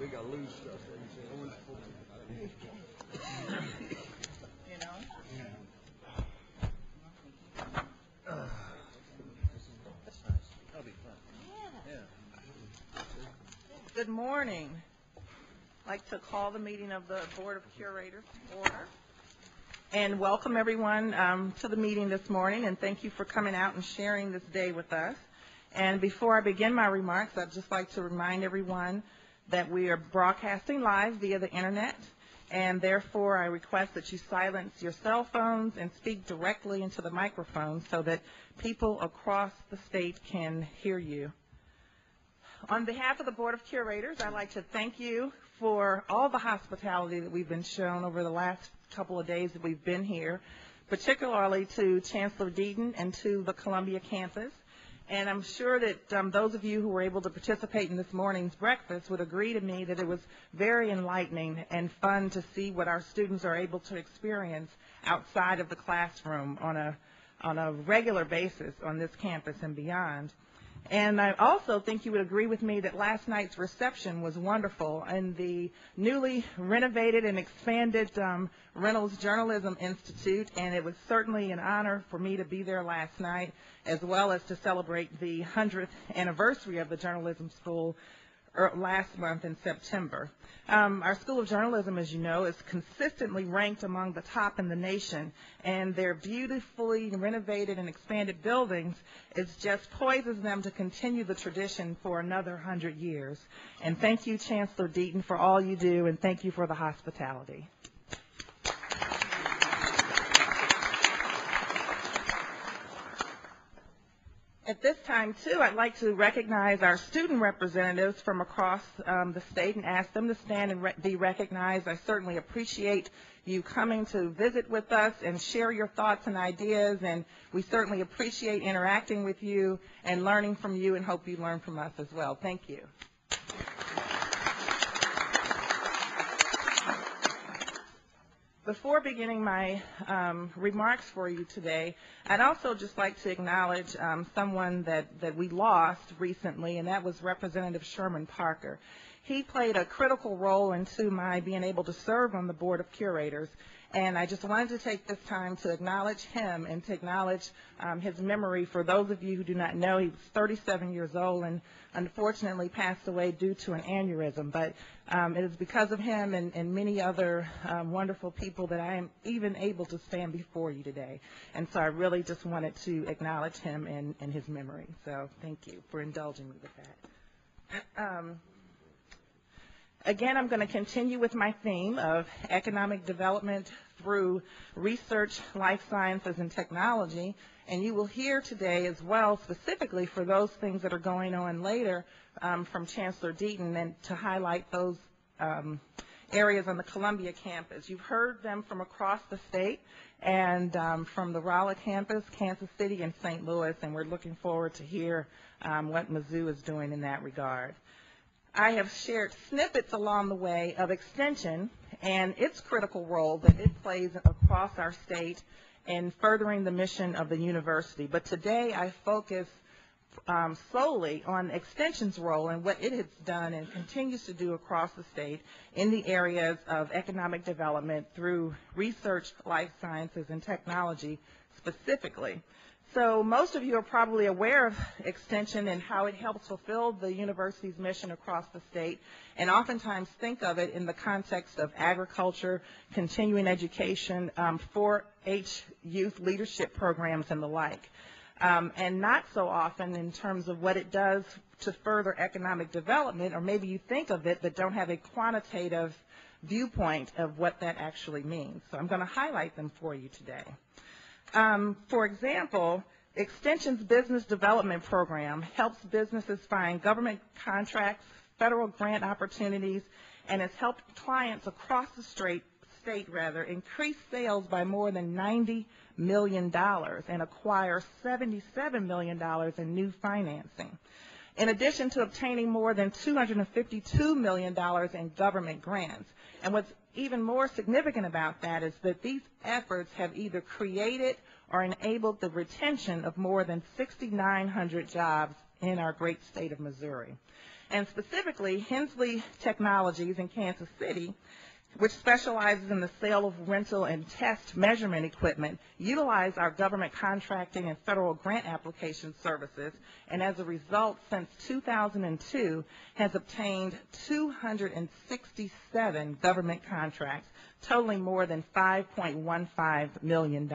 They got loose stuff. You know? That's nice. That'll be fun. Yeah. Good morning. I'd like to call the meeting of the Board of Curators to order. And welcome everyone to the meeting this morning, and thank you for coming out and sharing this day with us. And before I begin my remarks, I'd just like to remind everyone that we are broadcasting live via the internet, and therefore I request that you silence your cell phones and speak directly into the microphone so that people across the state can hear you. On behalf of the Board of Curators, I'd like to thank you for all the hospitality that we've been shown over the last couple of days that we've been here, particularly to Chancellor Deaton and to the Columbia campus. And I'm sure that those of you who were able to participate in this morning's breakfast would agree to me that it was very enlightening and fun to see what our students are able to experience outside of the classroom on a regular basis on this campus and beyond. And I also think you would agree with me that last night's reception was wonderful in the newly renovated and expanded Reynolds Journalism Institute, and it was certainly an honor for me to be there last night, as well as to celebrate the 100th anniversary of the journalism school last month in September. Our School of Journalism, as you know, is consistently ranked among the top in the nation, and their beautifully renovated and expanded buildings just poises them to continue the tradition for another 100 years. And thank you, Chancellor Deaton, for all you do, and thank you for the hospitality. At this time, too, I'd like to recognize our student representatives from across the state and ask them to stand and be recognized. I certainly appreciate you coming to visit with us and share your thoughts and ideas, and we certainly appreciate interacting with you and learning from you, and hope you learn from us as well. Thank you. Before beginning my remarks for you today, I'd also just like to acknowledge someone that we lost recently, and that was Representative Sherman Parker. He played a critical role into my being able to serve on the Board of Curators, and I just wanted to take this time to acknowledge him and to acknowledge his memory. For those of you who do not know, he was 37 years old and unfortunately passed away due to an aneurysm, but it is because of him and many other wonderful people that I am even able to stand before you today. And so I really just wanted to acknowledge him and his memory. So thank you for indulging me with that. Again, I'm going to continue with my theme of economic development through research, life sciences, and technology. And you will hear today as well, specifically for those things that are going on later from Chancellor Deaton, and to highlight those areas on the Columbia campus. You've heard them from across the state and from the Raleigh campus, Kansas City, and St. Louis, and we're looking forward to hear what Mizzou is doing in that regard. I have shared snippets along the way of extension and its critical role that it plays across our state in furthering the mission of the university. But today I focus solely on extension's role and what it has done and continues to do across the state in the areas of economic development through research, life sciences, and technology specifically. So most of you are probably aware of extension and how it helps fulfill the university's mission across the state, and oftentimes think of it in the context of agriculture, continuing education, 4-H youth leadership programs, and the like. And not so often in terms of what it does to further economic development, or maybe you think of it but don't have a quantitative viewpoint of what that actually means. So I'm going to highlight them for you today. For example, Extension's Business Development Program helps businesses find government contracts, federal grant opportunities, and has helped clients across the state increase sales by more than $90 million and acquire $77 million in new financing, in addition to obtaining more than $252 million in government grants. And what's even more significant about that is that these efforts have either created or enabled the retention of more than 6,900 jobs in our great state of Missouri. And specifically, Hensley Technologies in Kansas City, which specializes in the sale of rental and test measurement equipment, utilize our government contracting and federal grant application services, and as a result, since 2002, has obtained 267 government contracts, totaling more than $5.15 million.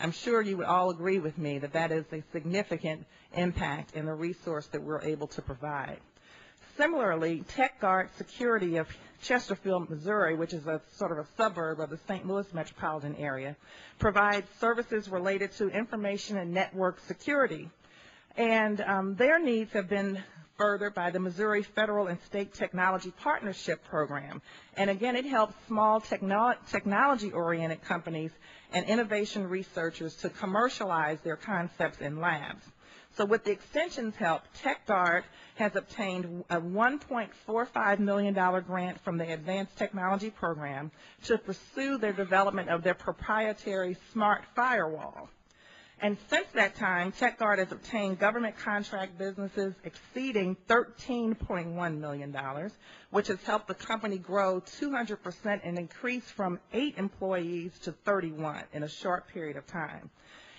I'm sure you would all agree with me that that is a significant impact in the resource that we're able to provide. Similarly, TechGuard Security of Chesterfield, Missouri, which is a sort of a suburb of the St. Louis metropolitan area, provides services related to information and network security. And their needs have been furthered by the Missouri Federal and State Technology Partnership Program. And again, it helps small technology-oriented companies and innovation researchers to commercialize their concepts in labs. So with the extension's help, TechGuard has obtained a $1.45 million grant from the Advanced Technology Program to pursue their development of their proprietary smart firewall. And since that time, TechGuard has obtained government contract businesses exceeding $13.1 million, which has helped the company grow 200% and increase from 8 employees to 31 in a short period of time.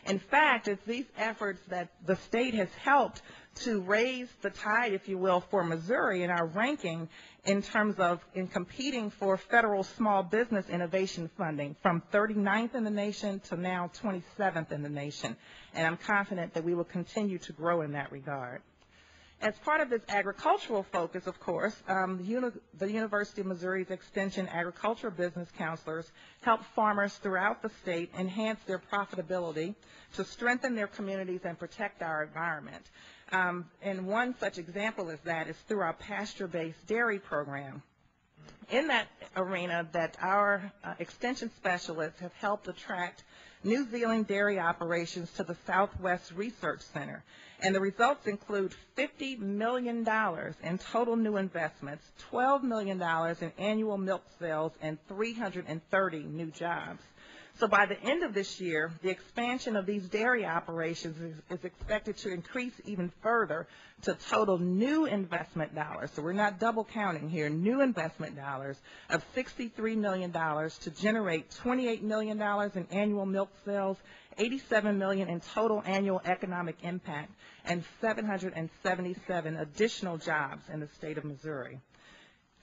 In fact, it's these efforts that the state has helped to raise the tide, if you will, for Missouri in our ranking in terms of competing for federal small business innovation funding from 39th in the nation to now 27th in the nation. And I'm confident that we will continue to grow in that regard. As part of this agricultural focus, of course, the University of Missouri's Extension Agriculture Business Counselors help farmers throughout the state enhance their profitability to strengthen their communities and protect our environment. And one such example is through our pasture-based dairy program. In that arena, that our extension specialists have helped attract New Zealand dairy operations to the Southwest Research Center. And the results include $50 million in total new investments, $12 million in annual milk sales, and 330 new jobs. So by the end of this year, the expansion of these dairy operations is expected to increase even further to total new investment dollars. So we're not double counting here, new investment dollars of $63 million to generate $28 million in annual milk sales, $87 million in total annual economic impact, and 777 additional jobs in the state of Missouri.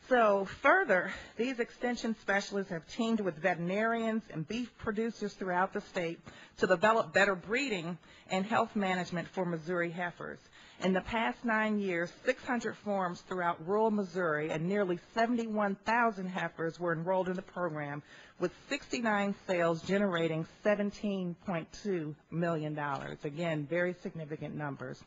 So further, these extension specialists have teamed with veterinarians and beef producers throughout the state to develop better breeding and health management for Missouri heifers. In the past 9 years, 600 farms throughout rural Missouri and nearly 71,000 heifers were enrolled in the program, with 69 sales generating $17.2 million. Again, very significant numbers.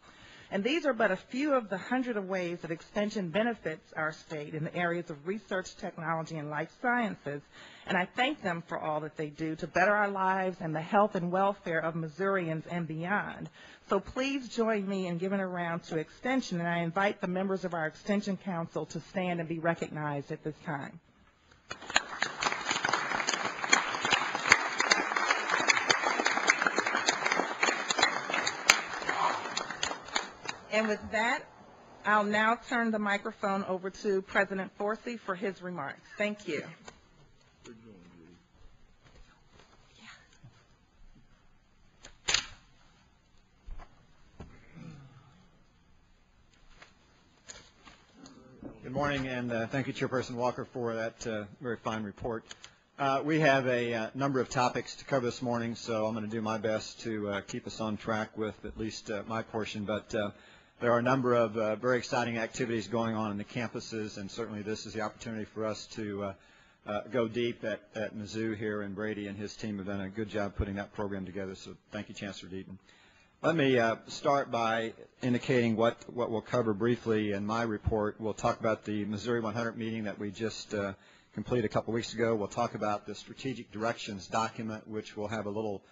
And these are but a few of the hundred of ways that Extension benefits our state in the areas of research, technology, and life sciences. And I thank them for all that they do to better our lives and the health and welfare of Missourians and beyond. So please join me in giving a round to Extension, and I invite the members of our Extension Council to stand and be recognized at this time. And with that, I'll now turn the microphone over to President Forsey for his remarks. Thank you. Good morning, and thank you, Chairperson Walker, for that very fine report. We have a number of topics to cover this morning, so I'm going to do my best to keep us on track with at least my portion. But there are a number of very exciting activities going on in the campuses, and certainly this is the opportunity for us to go deep at Mizzou here, and Brady and his team have done a good job putting that program together, so thank you, Chancellor Deaton. Let me start by indicating what we'll cover briefly in my report. We'll talk about the Missouri 100 meeting that we just completed a couple weeks ago. We'll talk about the strategic directions document, which we'll have a little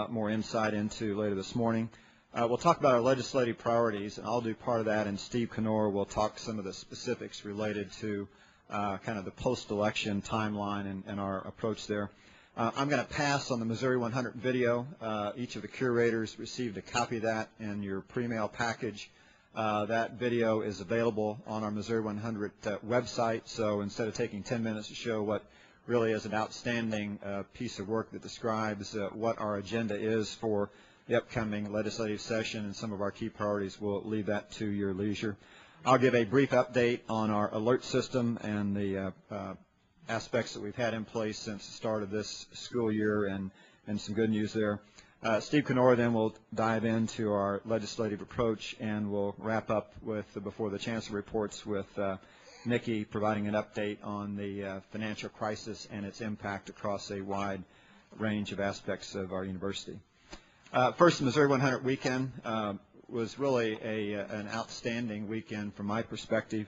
more insight into later this morning. We'll talk about our legislative priorities, and I'll do part of that, and Steve Knorr will talk some of the specifics related to kind of the post-election timeline and our approach there. I'm going to pass on the Missouri 100 video. Each of the curators received a copy of that in your pre-mail package. That video is available on our Missouri 100 website, so instead of taking 10 minutes to show what really is an outstanding piece of work that describes what our agenda is for the upcoming legislative session and some of our key priorities, we'll leave that to your leisure. I'll give a brief update on our alert system and the aspects that we've had in place since the start of this school year, and some good news there. Steve Canora then will dive into our legislative approach, and we'll wrap up with before the Chancellor reports with Nikki providing an update on the financial crisis and its impact across a wide range of aspects of our university. First, the Missouri 100 weekend was really an outstanding weekend from my perspective.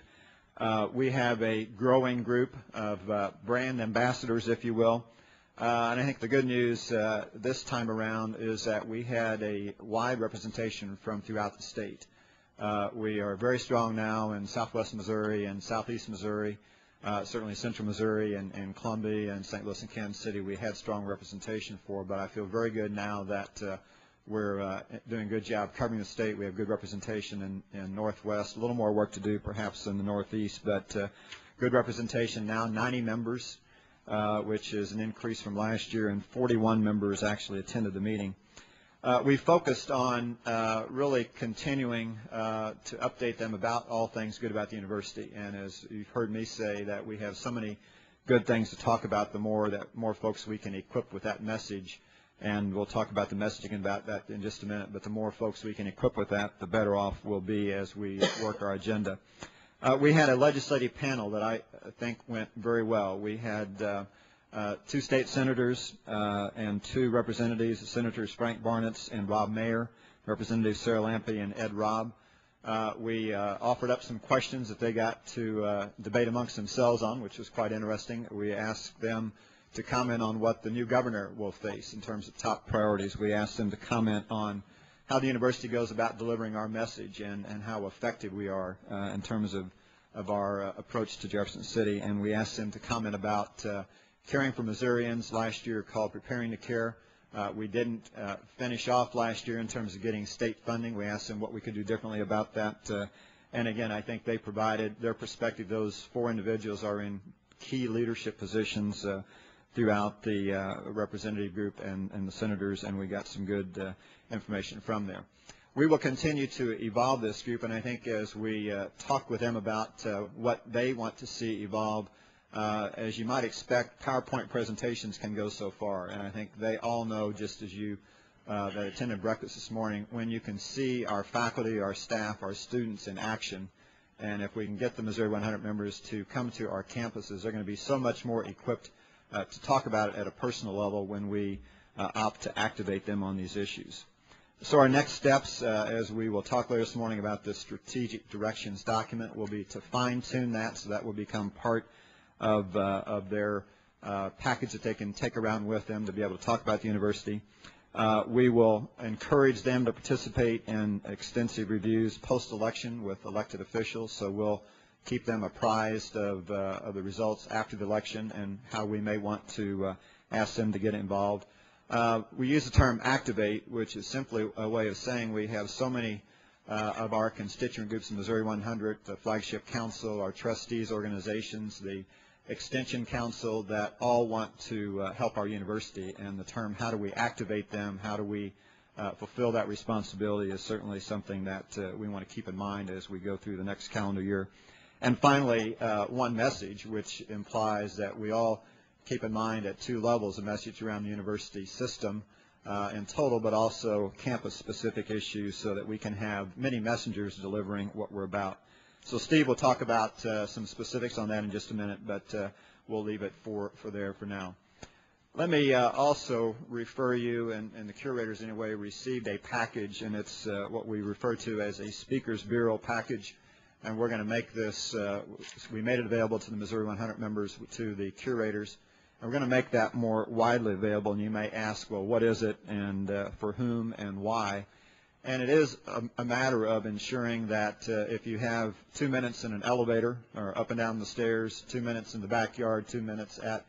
We have a growing group of brand ambassadors, if you will. And I think the good news this time around is that we had a wide representation from throughout the state. We are very strong now in southwest Missouri and southeast Missouri, certainly central Missouri and Columbia and St. Louis and Kansas City we had strong representation for, but I feel very good now that we're doing a good job covering the state. We have good representation in Northwest, a little more work to do perhaps in the Northeast, but good representation now, 90 members, which is an increase from last year, and 41 members actually attended the meeting. We focused on really continuing to update them about all things good about the university, and as you've heard me say that we have so many good things to talk about, the more folks we can equip with that message. And we'll talk about the messaging about that in just a minute, but the more folks we can equip with that, the better off we'll be as we work our agenda. We had a legislative panel that I think went very well. We had 2 state senators and 2 representatives, Senators Frank Barnitz and Rob Mayer, Representatives Sarah Lampe and Ed Robb. We offered up some questions that they got to debate amongst themselves on, which was quite interesting. We asked them to comment on what the new governor will face in terms of top priorities. We asked them to comment on how the university goes about delivering our message and how effective we are in terms of our approach to Jefferson City. And we asked them to comment about Caring for Missourians, last year called Preparing to Care. We didn't finish off last year in terms of getting state funding. We asked them what we could do differently about that. And again, I think they provided their perspective. Those 4 individuals are in key leadership positions throughout the representative group and the senators, and we got some good information from there. We will continue to evolve this group, and I think as we talk with them about what they want to see evolve, as you might expect, PowerPoint presentations can go so far, and I think they all know, just as you that attended breakfast this morning, when you can see our faculty, our staff, our students in action, and if we can get the Missouri 100 members to come to our campuses, they're going to be so much more equipped to talk about it at a personal level when we opt to activate them on these issues. So our next steps, as we will talk later this morning about the strategic directions document, will be to fine-tune that so that will become part of their package that they can take around with them to be able to talk about the university. We will encourage them to participate in extensive reviews post-election with elected officials, so we'll keep them apprised of the results after the election and how we may want to ask them to get involved. We use the term activate, which is simply a way of saying we have so many of our constituent groups in Missouri 100, the Flagship Council, our trustees organizations, the Extension Council, that all want to help our university. And the term how do we activate them, how do we fulfill that responsibility is certainly something that we want to keep in mind as we go through the next calendar year. And finally, one message, which implies that we all keep in mind at 2 levels a message around the university system in total, but also campus-specific issues so that we can have many messengers delivering what we're about. So Steve will talk about some specifics on that in just a minute, but we'll leave it for now. Let me also refer you, and the curators anyway, received a package, and it's what we refer to as a Speaker's Bureau package. And we're going to make this, we made it available to the Missouri 100 members, to the curators. And we're going to make that more widely available. And you may ask, well, what is it and for whom and why? And it is a matter of ensuring that if you have 2 minutes in an elevator or up and down the stairs, 2 minutes in the backyard, 2 minutes at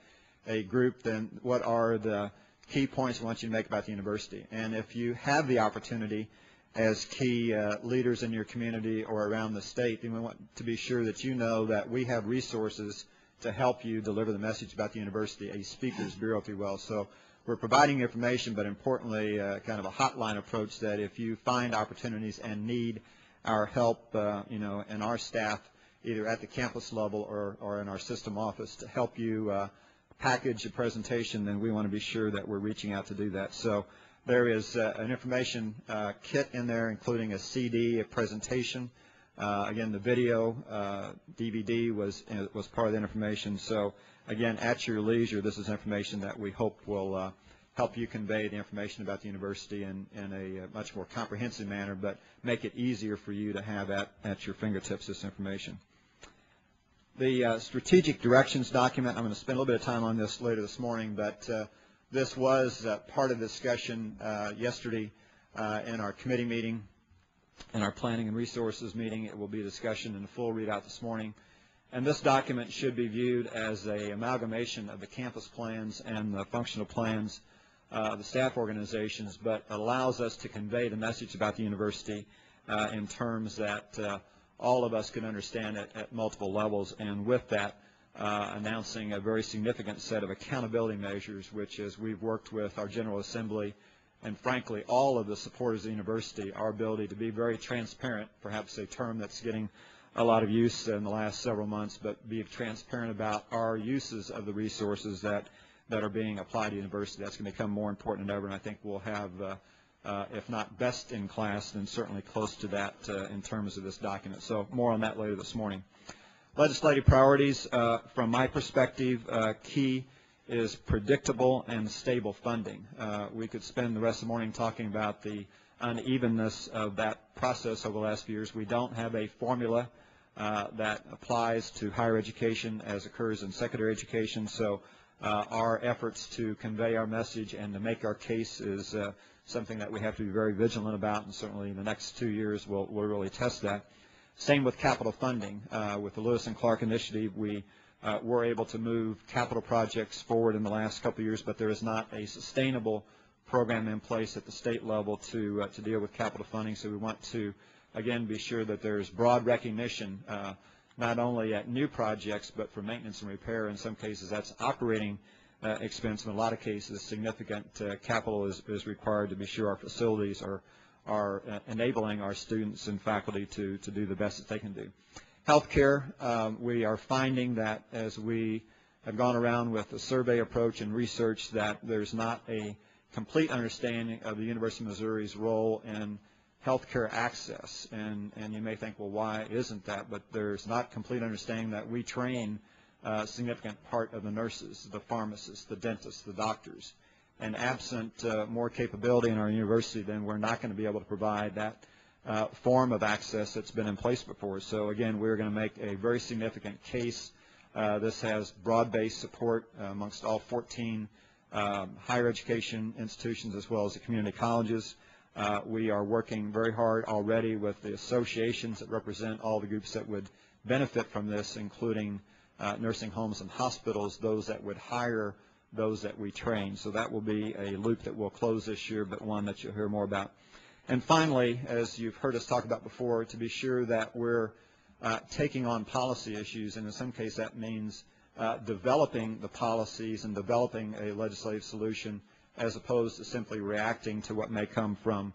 a group, then what are the key points we want you to make about the university? And if you have the opportunity as key leaders in your community or around the state, then we want to be sure that you know that we have resources to help you deliver the message about the university, a speaker's bureau, if you will. So we're providing information, but importantly, kind of a hotline approach that if you find opportunities and need our help, and our staff, either at the campus level or in our system office, to help you package a presentation, then we want to be sure that we're reaching out to do that. So there is an information kit in there, including a CD, a presentation. Again, the video, DVD was part of the information. So again, at your leisure, this is information that we hope will help you convey the information about the university in a much more comprehensive manner, but make it easier for you to have at your fingertips this information. The strategic directions document, I'm going to spend a little bit of time on this later this morning, but this was part of the discussion yesterday in our committee meeting, in our planning and resources meeting. It will be a discussion and a full readout this morning. And this document should be viewed as an amalgamation of the campus plans and the functional plans of the staff organizations, but allows us to convey the message about the university in terms that all of us can understand it at multiple levels, and with that, announcing a very significant set of accountability measures, which, as we've worked with our General Assembly and, frankly, all of the supporters of the university, our ability to be very transparent, perhaps a term that's getting a lot of use in the last several months, but be transparent about our uses of the resources that are being applied to the university. That's going to become more important than ever, and I think we'll have, if not best in class, then certainly close to that in terms of this document. So more on that later this morning. Legislative priorities, from my perspective, key is predictable and stable funding. We could spend the rest of the morning talking about the unevenness of that process over the last few years. We don't have a formula that applies to higher education as occurs in secondary education, so our efforts to convey our message and to make our case is something that we have to be very vigilant about, and certainly in the next 2 years we'll really test that. Same with capital funding. With the Lewis and Clark initiative, we were able to move capital projects forward in the last couple of years, but there is not a sustainable program in place at the state level to deal with capital funding. So we want to, again, be sure that there's broad recognition, not only at new projects, but for maintenance and repair. In some cases, that's operating expense. In a lot of cases, significant capital is required to be sure our facilities are enabling our students and faculty to do the best that they can do. Healthcare, we are finding that as we have gone around with the survey approach and research, that there's not a complete understanding of the University of Missouri's role in healthcare access. And you may think, well, why isn't that? But there's not complete understanding that we train a significant part of the nurses, the pharmacists, the dentists, the doctors. And absent more capability in our university, then we're not going to be able to provide that form of access that's been in place before. So again, we're going to make a very significant case. This has broad-based support amongst all 14 higher education institutions as well as the community colleges. We are working very hard already with the associations that represent all the groups that would benefit from this, including nursing homes and hospitals, those that would hire those that we train. So that will be a loop that will close this year, but one that you'll hear more about. And finally, as you've heard us talk about before, to be sure that we're taking on policy issues, and in some cases that means developing the policies and developing a legislative solution as opposed to simply reacting to what may come from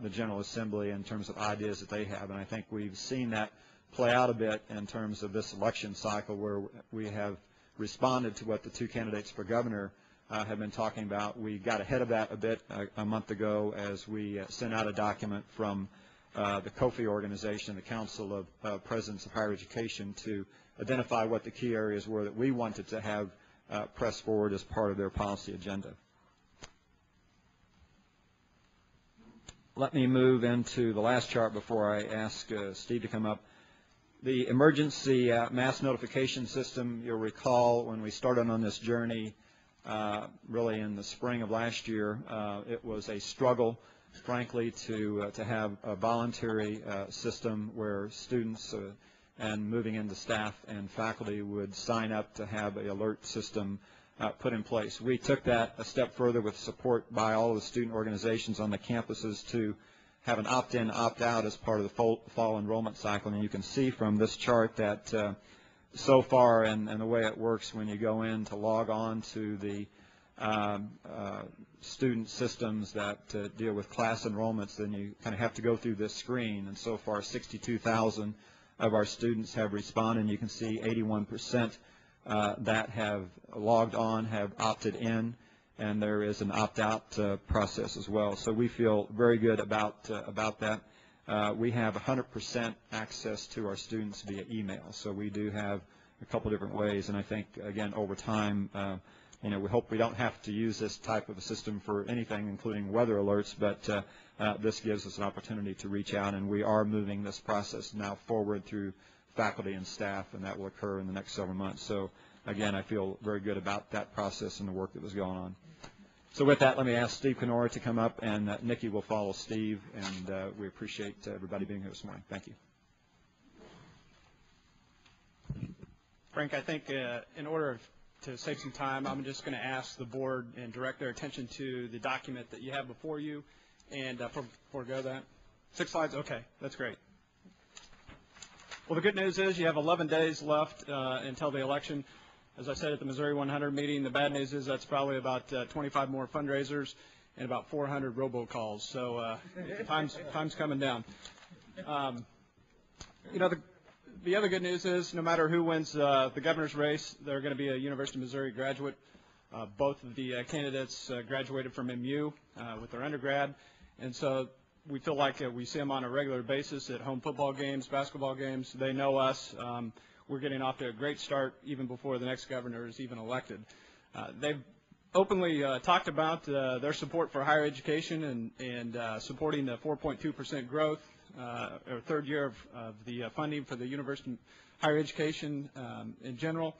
the General Assembly in terms of ideas that they have. And I think we've seen that play out a bit in terms of this election cycle, where we have responded to what the two candidates for governor have been talking about. We got ahead of that a bit a month ago as we sent out a document from the COFI organization, the Council of Presidents of Higher Education, to identify what the key areas were that we wanted to have pressed forward as part of their policy agenda. Let me move into the last chart before I ask Steve to come up. The emergency mass notification system, you'll recall when we started on this journey really in the spring of last year, it was a struggle, frankly, to have a voluntary system where students and moving into staff and faculty would sign up to have an alert system put in place. We took that a step further with support by all of the student organizations on the campuses to have an opt-in, opt-out as part of the fall enrollment cycle. And you can see from this chart that so far, and the way it works when you go in to log on to the student systems that deal with class enrollments, then you kind of have to go through this screen. And so far, 62,000 of our students have responded. And you can see 81% that have logged on have opted in, and there is an opt-out process as well. So we feel very good about that. We have 100% access to our students via email. So we do have a couple different ways, and I think, again, over time, we hope we don't have to use this type of a system for anything, including weather alerts, but this gives us an opportunity to reach out, and we are moving this process now forward through faculty and staff, and that will occur in the next several months. So, again, I feel very good about that process and the work that was going on. So with that, let me ask Steve Canora to come up, and Nikki will follow Steve, and we appreciate everybody being here this morning. Thank you. Frank, I think in order to save some time, I'm just going to ask the board and direct their attention to the document that you have before you, and forego that. 6 slides? Okay, that's great. Well, the good news is you have 11 days left until the election. As I said at the Missouri 100 meeting, the bad news is that's probably about 25 more fundraisers and about 400 robocalls. So time's coming down. The other good news is no matter who wins the governor's race, they're going to be a University of Missouri graduate. Both of the candidates graduated from MU with their undergrad, and so we feel like we see them on a regular basis at home football games, basketball games. They know us. We're getting off to a great start even before the next governor is even elected. They've openly talked about their support for higher education and supporting the 4.2% growth, or third year of the funding for the university higher education in general.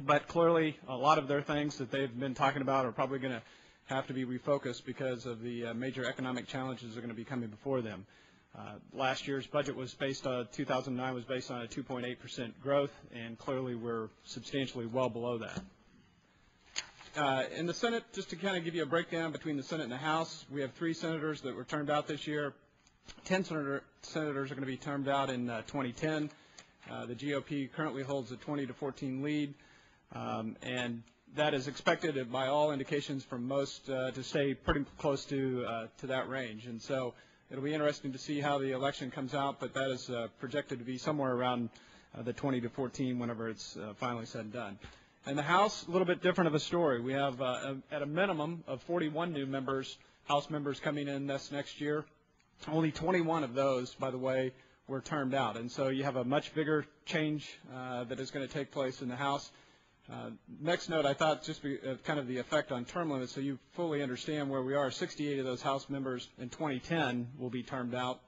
But clearly, a lot of their things that they've been talking about are probably going to have to be refocused because of the major economic challenges that are going to be coming before them. Last year's budget was based on 2009 was based on a 2.8% growth, and clearly we're substantially well below that. In the Senate, just to kind of give you a breakdown between the Senate and the House, we have 3 senators that were termed out this year. 10 senators are going to be termed out in 2010. The GOP currently holds a 20-14 lead, and that is expected by all indications from most to stay pretty close to that range. And so it'll be interesting to see how the election comes out, but that is projected to be somewhere around the 20-14 whenever it's finally said and done. And the House, a little bit different of a story. We have at a minimum of 41 new members, House members coming in this next year. Only 21 of those, by the way, were termed out. And so you have a much bigger change that is going to take place in the House. Next note, I thought just kind of the effect on term limits, so you fully understand where we are. 68 of those House members in 2010 will be termed out.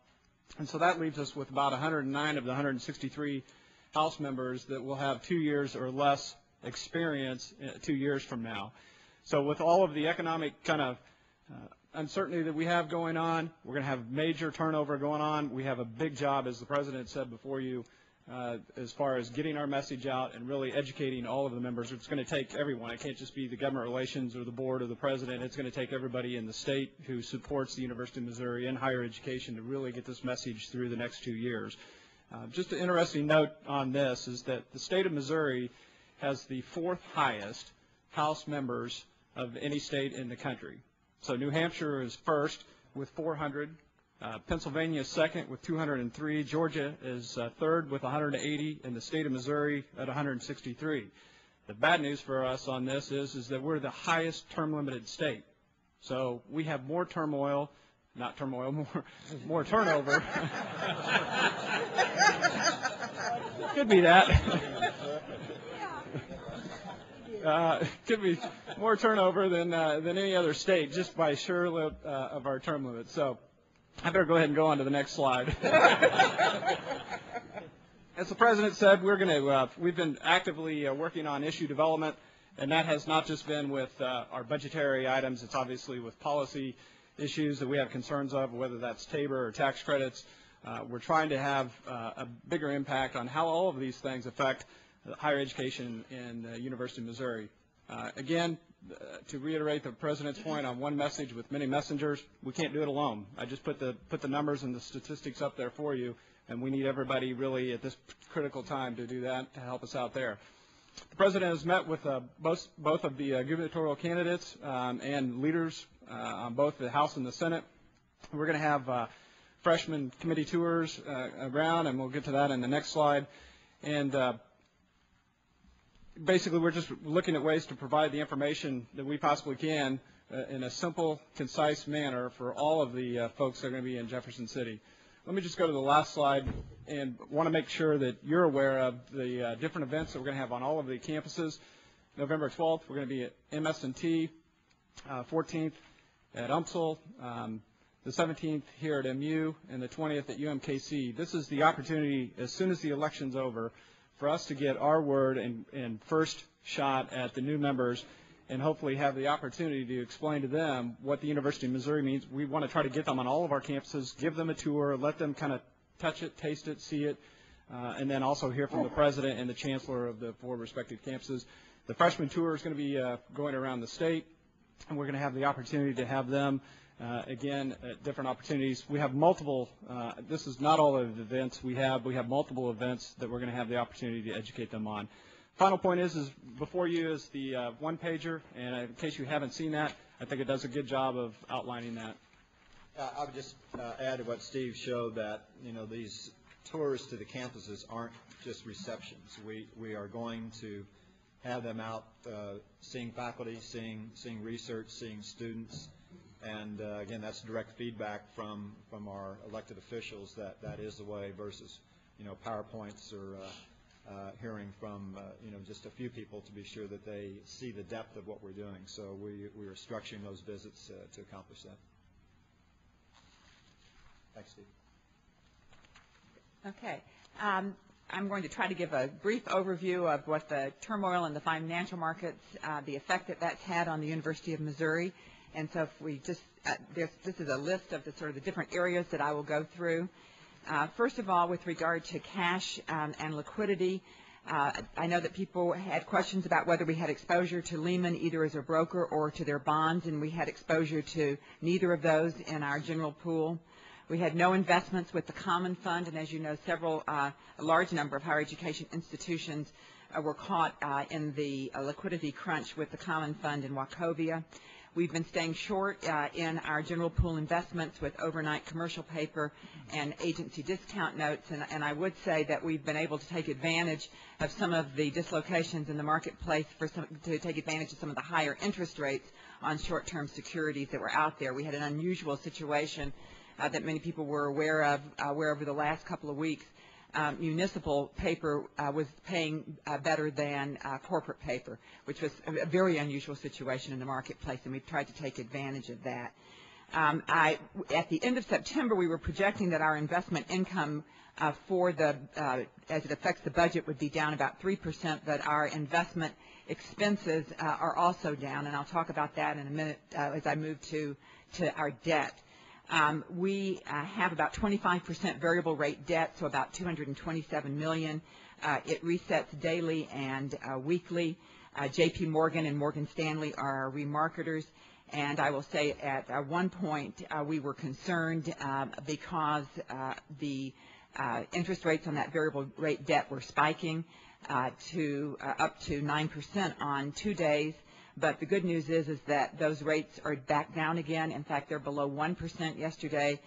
And so that leaves us with about 109 of the 163 House members that will have 2 years or less experience 2 years from now. So with all of the economic kind of uncertainty that we have going on, we're going to have major turnover going on. We have a big job, as the President said before you, as far as getting our message out and really educating all of the members. It's going to take everyone. It can't just be the government relations or the board or the president. It's going to take everybody in the state who supports the University of Missouri in higher education to really get this message through the next 2 years. Just an interesting note on this is that the state of Missouri has the 4th highest House members of any state in the country. So New Hampshire is first with 400. Pennsylvania is second with 203. Georgia is third with 180, and the state of Missouri at 163. The bad news for us on this is that we're the highest term limited state. So we have more turmoil, not turmoil, more turnover. Could be that. Could be more turnover than any other state, just by sheer of our term limits. So I better go ahead and go on to the next slide. As the President said, we've been actively working on issue development, and that has not just been with our budgetary items. It's obviously with policy issues that we have concerns of, whether that's TABOR or tax credits. We're trying to have a bigger impact on how all of these things affect higher education in the University of Missouri. Again, to reiterate the President's point on one message with many messengers, we can't do it alone. I just put the numbers and the statistics up there for you, and we need everybody really at this critical time to do that to help us out there. The President has met with both of the gubernatorial candidates and leaders on both the House and the Senate. We're going to have freshman committee tours around, and we'll get to that in the next slide. And basically, we're just looking at ways to provide the information that we possibly can in a simple, concise manner for all of the folks that are going to be in Jefferson City. Let me just go to the last slide and want to make sure that you're aware of the different events that we're going to have on all of the campuses. November 12th, we're going to be at MS&T, 14th at UMSL, the 17th here at MU, and the 20th at UMKC. This is the opportunity, as soon as the election's over, for us to get our word and first shot at the new members and hopefully have the opportunity to explain to them what the University of Missouri means. We want to try to get them on all of our campuses, give them a tour, let them kind of touch it, taste it, see it, and then also hear from the President and the Chancellor of the 4 respective campuses. The freshman tour is going to be going around the state, and we're going to have the opportunity to have them again, at different opportunities. We have multiple, this is not all of the events we have multiple events that we're going to have the opportunity to educate them on. Final point is before you is the one-pager, and in case you haven't seen that, I think it does a good job of outlining that. I would just add to what Steve showed that, these tours to the campuses aren't just receptions. We are going to have them out seeing faculty, seeing research, seeing students. And again, that's direct feedback from our elected officials that is the way versus, PowerPoints or hearing from, just a few people to be sure that they see the depth of what we're doing. So we are structuring those visits to accomplish that. Thanks, Steve. Okay. I'm going to try to give a brief overview of what the turmoil in the financial markets, the effect that that's had on the University of Missouri. And so if we just, this is a list of the different areas that I will go through. First of all, with regard to cash and liquidity, I know that people had questions about whether we had exposure to Lehman either as a broker or to their bonds, and we had exposure to neither of those in our general pool. We had no investments with the Common Fund, and as you know, a large number of higher education institutions were caught in the liquidity crunch with the Common Fund in Wachovia. We've been staying short in our general pool investments with overnight commercial paper and agency discount notes, and I would say that we've been able to take advantage of some of the dislocations in the marketplace to take advantage of some of the higher interest rates on short-term securities that were out there. We had an unusual situation that many people were aware of where over the last couple of weeks municipal paper was paying better than corporate paper, which was a very unusual situation in the marketplace, and we've tried to take advantage of that. At the end of September, we were projecting that our investment income as it affects the budget would be down about 3%, but our investment expenses are also down, and I'll talk about that in a minute as I move to our debt. We have about 25% variable rate debt, so about $227 million. It resets daily and weekly. J.P. Morgan and Morgan Stanley are our remarketers, and I will say at one point we were concerned because the interest rates on that variable rate debt were spiking to up to 9% on 2 days. But the good news is that those rates are back down again. In fact, they're below 1% yesterday.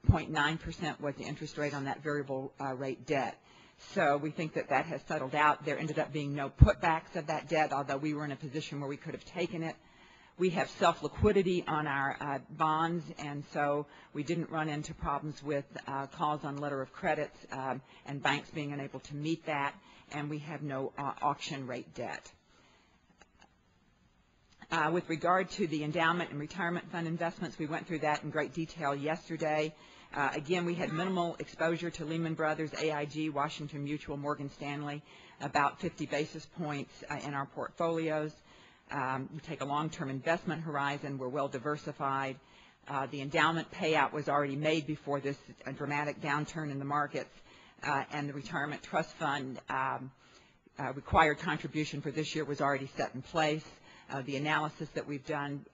0.9% was the interest rate on that variable rate debt. So we think that that has settled out. There ended up being no putbacks of that debt, although we were in a position where we could have taken it. We have self-liquidity on our bonds, and so we didn't run into problems with calls on letter of credits and banks being unable to meet that, and we have no auction rate debt. With regard to the endowment and retirement fund investments, we went through that in great detail yesterday. Again, we had minimal exposure to Lehman Brothers, AIG, Washington Mutual, Morgan Stanley, about 50 basis points in our portfolios. We take a long-term investment horizon. We're well diversified. The endowment payout was already made before this dramatic downturn in the markets, and the retirement trust fund required contribution for this year was already set in place. The analysis that we've done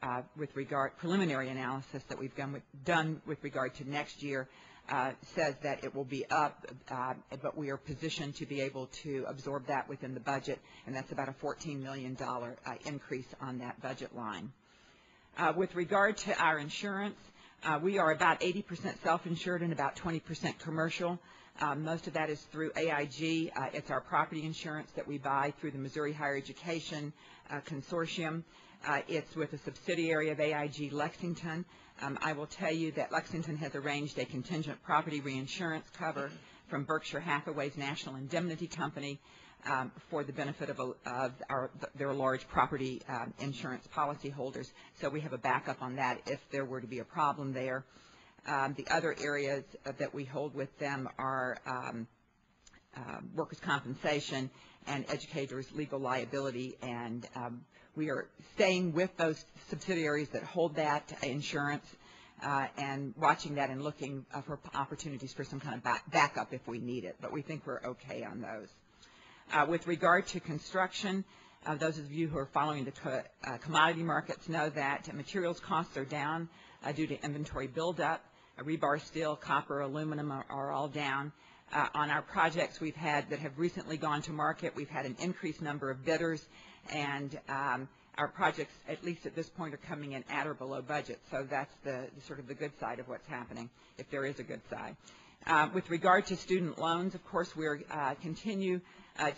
preliminary analysis that we've done with regard to next year says that it will be up, but we are positioned to be able to absorb that within the budget, and that's about a $14 million increase on that budget line. With regard to our insurance, we are about 80% self-insured and about 20% commercial. Most of that is through AIG. It's our property insurance that we buy through the Missouri Higher Education Consortium. It's with a subsidiary of AIG Lexington. I will tell you that Lexington has arranged a contingent property reinsurance cover from Berkshire Hathaway's National Indemnity Company for the benefit of their large property insurance policyholders. So we have a backup on that if there were to be a problem there. The other areas that we hold with them are workers' compensation and educators' legal liability, and we are staying with those subsidiaries that hold that insurance and watching that and looking for opportunities for some kind of backup if we need it, but we think we're okay on those. With regard to construction, those of you who are following the commodity markets know that materials costs are down due to inventory buildup. Rebar, steel, copper, aluminum are all down. On our projects we've had that have recently gone to market, we've had an increased number of bidders, and our projects, at least at this point, are coming in at or below budget. So that's the sort of the good side of what's happening, if there is a good side. With regard to student loans, of course, we continue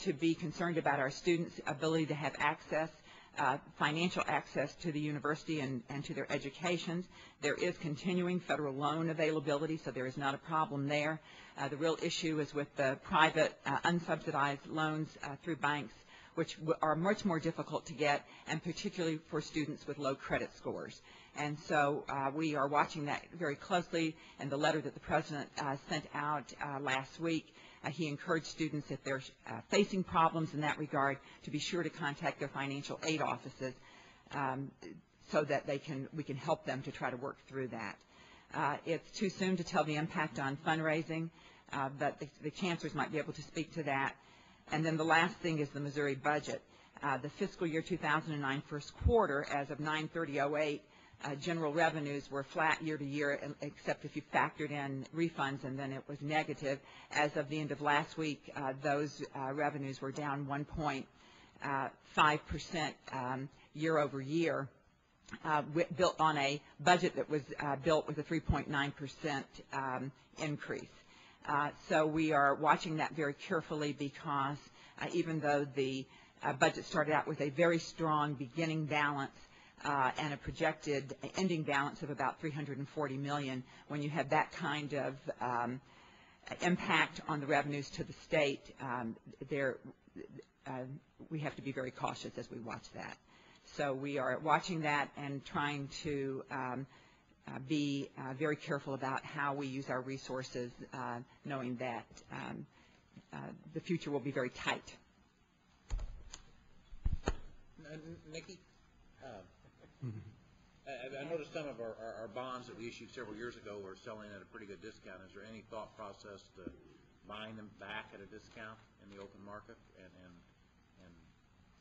to be concerned about our students' ability to have access, financial access to the university and to their educations. There is continuing federal loan availability, so there is not a problem there. The real issue is with the private unsubsidized loans through banks, which are much more difficult to get, and particularly for students with low credit scores. And so we are watching that very closely. In the letter that the President sent out last week, he encouraged students, if they're facing problems in that regard, to be sure to contact their financial aid offices so that we can help them to try to work through that. It's too soon to tell the impact on fundraising, but the chancellors might be able to speak to that. And then the last thing is the Missouri budget. The fiscal year 2009 first quarter, as of 9/30/08, general revenues were flat year to year, except if you factored in refunds, and then it was negative. As of the end of last week, those revenues were down 1.5% year over year, built on a budget that was built with a 3.9% increase. So we are watching that very carefully because even though the budget started out with a very strong beginning balance, and a projected ending balance of about $340 million. When you have that kind of impact on the revenues to the state, we have to be very cautious as we watch that. So we are watching that and trying to be very careful about how we use our resources, knowing that the future will be very tight. Nikki? I noticed some of our bonds that we issued several years ago were selling at a pretty good discount. Is there any thought process to buying them back at a discount in the open market and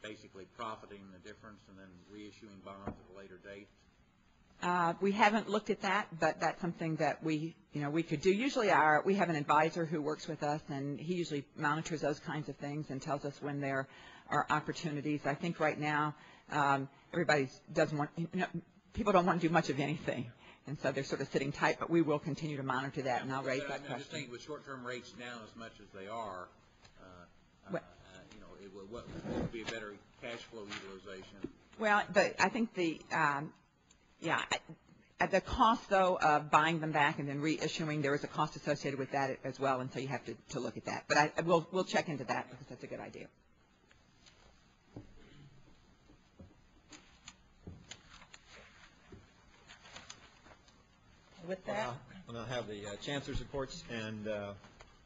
basically profiting the difference and then reissuing bonds at a later date? We haven't looked at that, but that's something that we could do. Usually we have an advisor who works with us, and he usually monitors those kinds of things and tells us when there are opportunities. I think right now people don't want to do much of anything, and so they're sort of sitting tight, but we will continue to monitor that, and I'll raise that question. I'm just thinking with short-term rates down as much as they are, what would be a better cash flow utilization? Well, I think at the cost, though, of buying them back and then reissuing, there is a cost associated with that as well, and so you have to look at that. But we'll check into that because that's a good idea. With that, We'll now have the Chancellors' Reports, and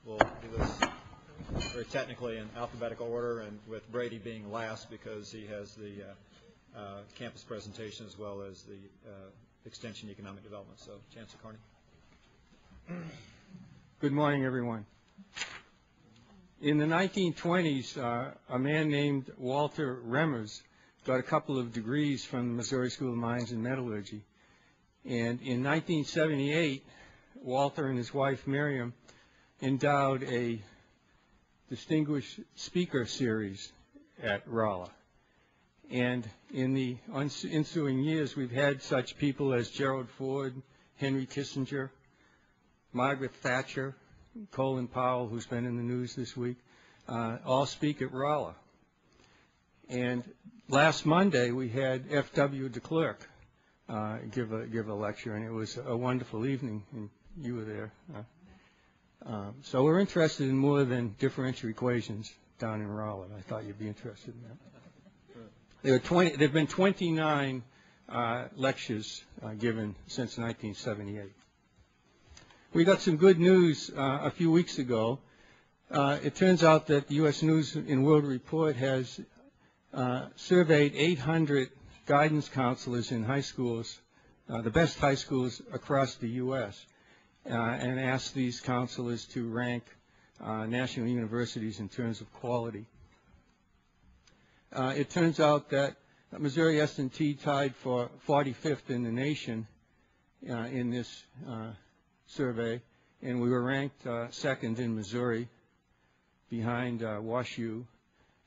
we'll do this very technically in alphabetical order, and with Brady being last because he has the campus presentation as well as the Extension Economic Development. So, Chancellor Carney. Good morning, everyone. In the 1920s, a man named Walter Remmers got a couple of degrees from the Missouri School of Mines and Metallurgy. And in 1978, Walter and his wife Miriam endowed a distinguished speaker series at Rolla. And in the ensuing years, we've had such people as Gerald Ford, Henry Kissinger, Margaret Thatcher, Colin Powell, who's been in the news this week, all speak at Rolla. And last Monday, we had F.W. de Klerk give a lecture, and it was a wonderful evening, and you were there. So we're interested in more than differential equations down in Rolla. I thought you'd be interested in that. There have been 29 lectures given since 1978. We got some good news a few weeks ago. It turns out that the U.S. News and World Report has surveyed 800 guidance counselors in high schools, the best high schools across the U.S., and asked these counselors to rank national universities in terms of quality. It turns out that Missouri S&T tied for 45th in the nation in this survey, and we were ranked second in Missouri behind WashU.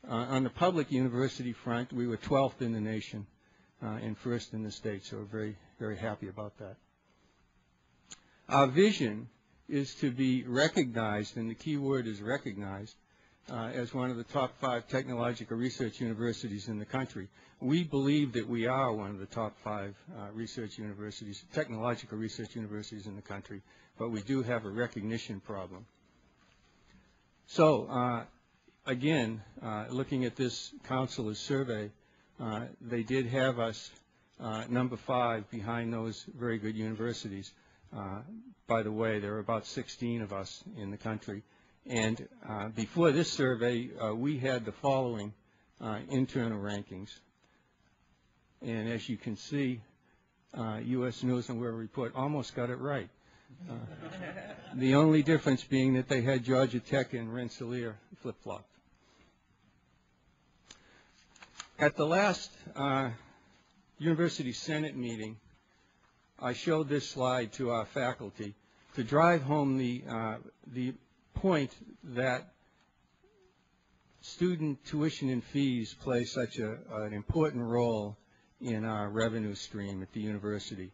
On the public university front, we were 12th in the nation and first in the state, so we're very, very happy about that. Our vision is to be recognized, and the key word is recognized, as one of the top 5 technological research universities in the country. We believe that we are one of the top 5 research universities, technological research universities in the country, but we do have a recognition problem. So, again, looking at this counselor's survey, they did have us number 5 behind those very good universities. By the way, there are about 16 of us in the country. And before this survey, we had the following internal rankings. And as you can see, U.S. News and World Report almost got it right. The only difference being that they had Georgia Tech and Rensselaer flip-flopped. At the last University Senate meeting, I showed this slide to our faculty to drive home the point that student tuition and fees play such an important role in our revenue stream at the university.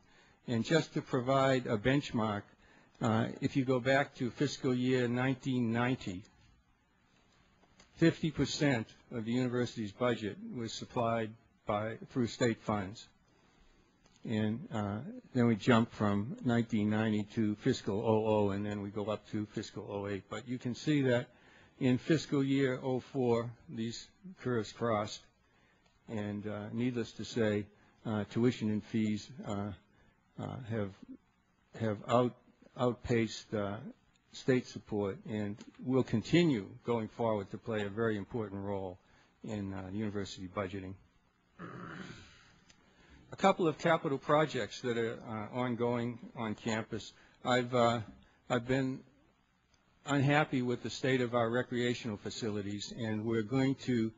And just to provide a benchmark, if you go back to fiscal year 1990, 50% of the university's budget was supplied through state funds. And then we jump from 1990 to fiscal 00, and then we go up to fiscal 08. But you can see that in fiscal year 04, these curves crossed, and needless to say, tuition and fees have outpaced state support, and will continue going forward to play a very important role in university budgeting. A couple of capital projects that are ongoing on campus. I've been unhappy with the state of our recreational facilities, and we're going to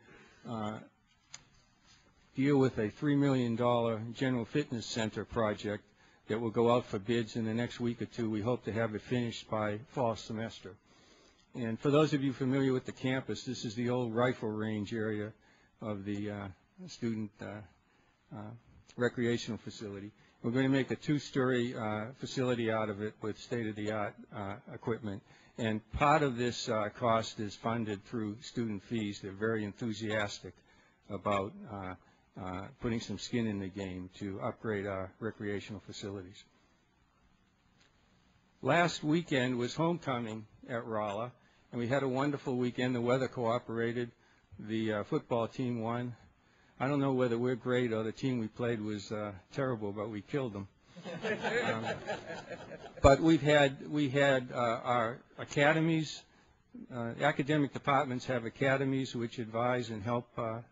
deal with a $3 million general fitness center project that will go out for bids in the next week or two. We hope to have it finished by fall semester. And for those of you familiar with the campus, this is the old rifle range area of the student recreational facility. We're going to make a 2-story facility out of it with state-of-the-art equipment. And part of this cost is funded through student fees. They're very enthusiastic about putting some skin in the game to upgrade our recreational facilities. Last weekend was homecoming at Rolla, and we had a wonderful weekend. The weather cooperated. The football team won. I don't know whether we're great or the team we played was terrible, but we killed them. But we had our academies. Academic departments have academies which advise and help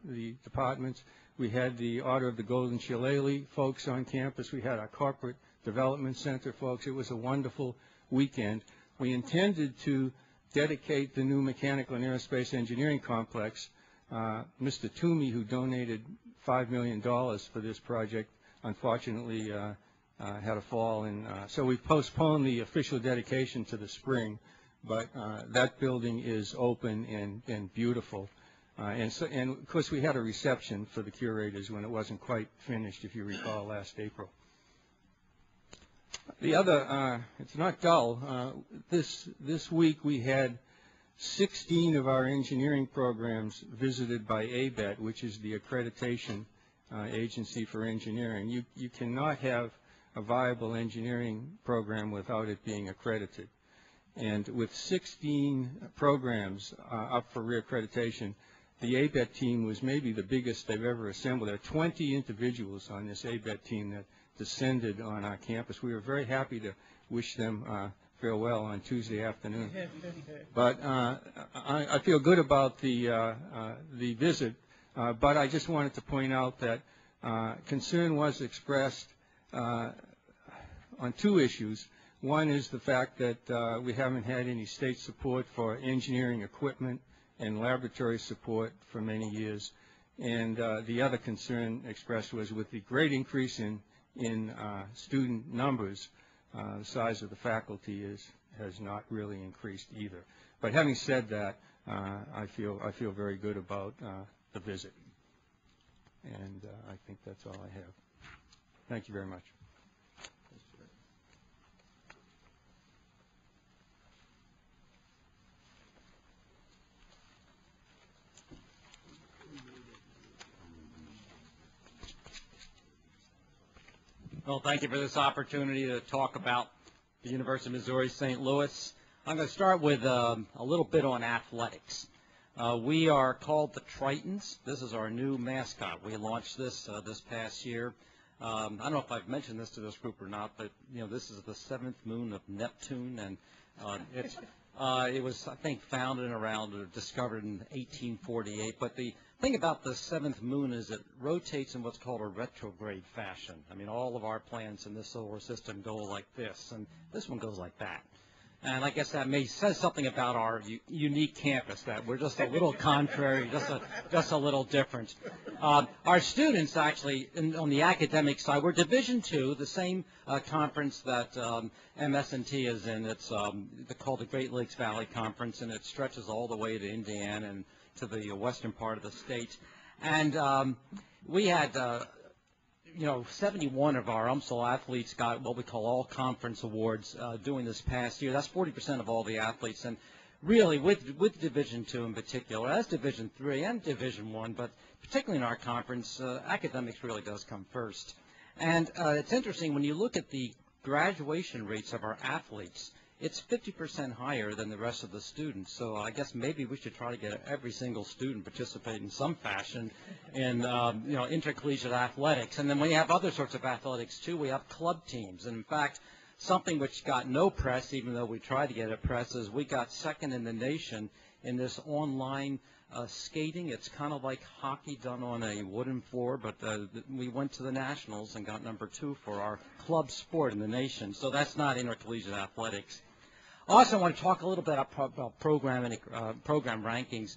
the departments. We had the Order of the Golden Shillelagh folks on campus. We had our Corporate Development Center folks. It was a wonderful weekend. We intended to dedicate the new Mechanical and Aerospace Engineering Complex Mr. Toomey, who donated $5 million for this project, unfortunately had a fall, and so we've postponed the official dedication to the spring, but that building is open and beautiful. And of course, we had a reception for the Curators when it wasn't quite finished, if you recall, last April. The other, it's not dull. This week we had 16 of our engineering programs visited by ABET, which is the accreditation agency for engineering. You cannot have a viable engineering program without it being accredited. And with 16 programs up for reaccreditation, the ABET team was maybe the biggest they've ever assembled. There are 20 individuals on this ABET team that descended on our campus. We were very happy to wish them farewell on Tuesday afternoon. But I feel good about the visit, but I just wanted to point out that concern was expressed on two issues. One is the fact that we haven't had any state support for engineering equipment and laboratory support for many years. And the other concern expressed was with the great increase in student numbers, the size of the faculty has not really increased either. But having said that, I feel very good about the visit. And I think that's all I have. Thank you very much. Well, thank you for this opportunity to talk about the University of Missouri St. Louis. I'm going to start with a little bit on athletics. We are called the Tritons. This is our new mascot. We launched this this past year. I don't know if I've mentioned this to this group or not, but this is the seventh moon of Neptune, and it was, I think, founded around or discovered in 1848. But the thing about the seventh moon is it rotates in what's called a retrograde fashion. I mean, all of our planets in this solar system go like this, and this one goes like that. And I guess that says something about our unique campus, that we're just a little contrary, just a little different. Our students, actually, on the academic side, we're Division II, the same conference that MS&T is in. It's called the Great Lakes Valley Conference, and it stretches all the way to Indiana and to the western part of the state. And we had 71 of our UMSL athletes got what we call all conference awards during this past year. That's 40% of all the athletes. And really, with Division II in particular, as Division III and Division I, but particularly in our conference, academics really does come first. And it's interesting, when you look at the graduation rates of our athletes, it's 50% higher than the rest of the students. So I guess maybe we should try to get every single student participate in some fashion in intercollegiate athletics. And then we have other sorts of athletics too. We have club teams. And in fact, something which got no press, even though we tried to get it press, is we got second in the nation in this online skating. It's kind of like hockey done on a wooden floor, but we went to the nationals and got number 2 for our club sport in the nation. So that's not intercollegiate athletics. Also, I want to talk a little bit about program rankings.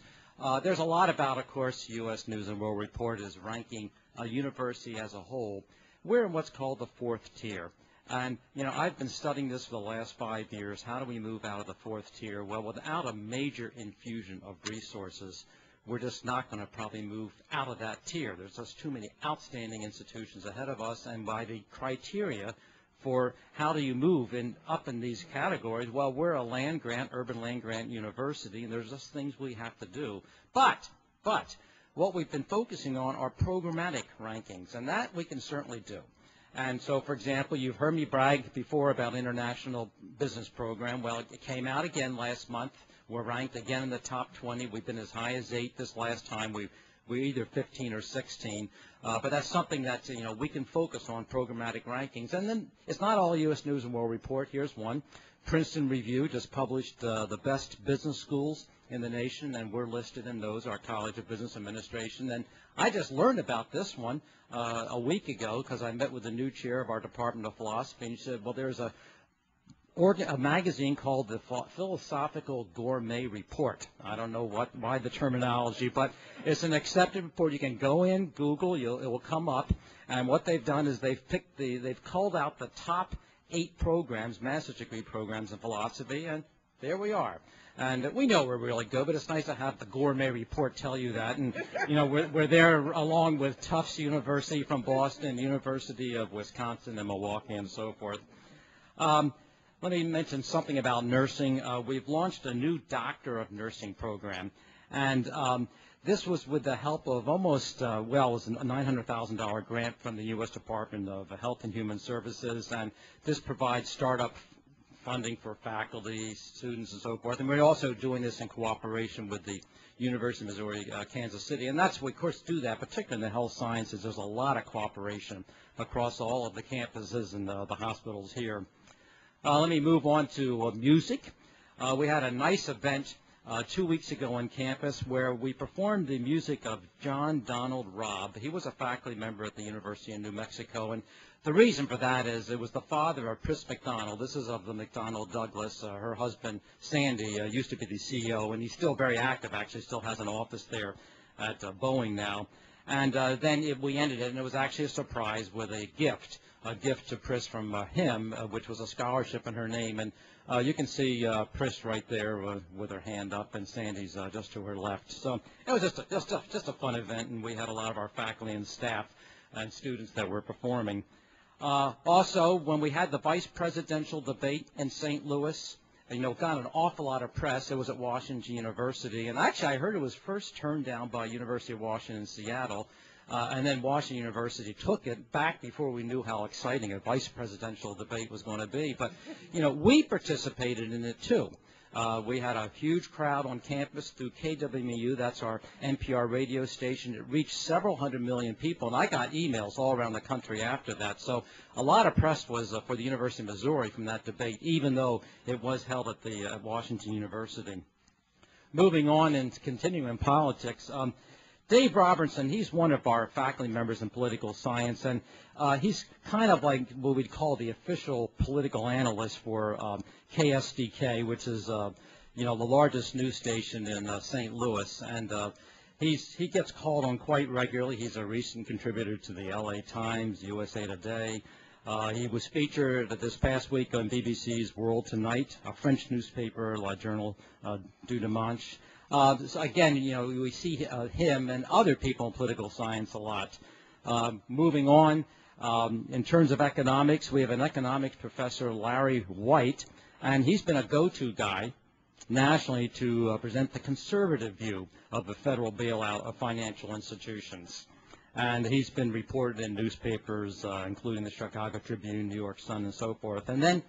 There's a lot about, of course, U.S. News and World Report is ranking a university as a whole. We're in what's called the 4th tier. And, I've been studying this for the last 5 years. How do we move out of the 4th tier? Well, without a major infusion of resources, we're just not going to probably move out of that tier. There's just too many outstanding institutions ahead of us, and by the criteria for how do you move up in these categories, well, we're a land-grant, urban land-grant university, and there's just things we have to do. But what we've been focusing on are programmatic rankings, and that we can certainly do. And so, for example, you've heard me brag before about International Business Program. Well, it came out again last month. We're ranked again in the top 20. We've been as high as 8 this last time. We're either 15 or 16. But that's something that, we can focus on, programmatic rankings. And then it's not all U.S. News and World Report. Here's one. Princeton Review just published the best business schools in the nation, and we're listed in those, our College of Business Administration. And I just learned about this one a week ago because I met with the new chair of our Department of Philosophy, and he said, well, there's a a magazine called the Philosophical Gourmet Report. I don't know why the terminology, but it's an accepted report. You can go in, Google, it will come up, and what they've done is they've culled out the top 8 programs, master's degree programs in philosophy, and there we are. And we know we're really good, but it's nice to have the Gourmet Report tell you that. And, you know, we're there along with Tufts University from Boston, University of Wisconsin and Milwaukee, and so forth. Let me mention something about nursing. We've launched a new Doctor of Nursing program, and this was with the help of almost, it was a $900,000 grant from the U.S. Department of Health and Human Services, and this provides startup funding for faculty, students, and so forth. And we're also doing this in cooperation with the University of Missouri, Kansas City. And that's, we, of course, do that, particularly in the health sciences. There's a lot of cooperation across all of the campuses and the hospitals here. Let me move on to music. We had a nice event 2 weeks ago on campus where we performed the music of John Donald Robb. He was a faculty member at the University of New Mexico, and the reason for that is it was the father of Pris McDonald. This is of the McDonnell Douglas. Her husband, Sandy, used to be the CEO, and he's still very active, actually still has an office there at Boeing now. And then we ended it, and it was actually a surprise with a gift to Pris from him, which was a scholarship in her name. And you can see Pris right there with her hand up, and Sandy's just to her left. So it was just a fun event, and we had a lot of our faculty and staff and students that were performing. Also, when we had the vice presidential debate in St. Louis, you know, got an awful lot of press. It was at Washington University, and actually I heard it was first turned down by University of Washington in Seattle, and then Washington University took it back before we knew how exciting a vice presidential debate was going to be. But, you know, we participated in it too. We had a huge crowd on campus through KWMU. That's our NPR radio station. It reached several hundred million people, and I got emails all around the country after that. So a lot of press was for the University of Missouri from that debate, even though it was held at the Washington University. Moving on and continuing in politics, Dave Robertson, he's one of our faculty members in political science, and he's kind of like what we'd call the official political analyst for KSDK, which is, you know, the largest news station in St. Louis. And he gets called on quite regularly. He's a recent contributor to the LA Times, USA Today. He was featured this past week on BBC's World Tonight, a French newspaper, La Journal du Dimanche. So again, you know, we see him and other people in political science a lot. Moving on, in terms of economics, we have an economics professor, Larry White, and he's been a go-to guy nationally to present the conservative view of the federal bailout of financial institutions. And he's been reported in newspapers, including the Chicago Tribune, New York Sun, and so forth. And then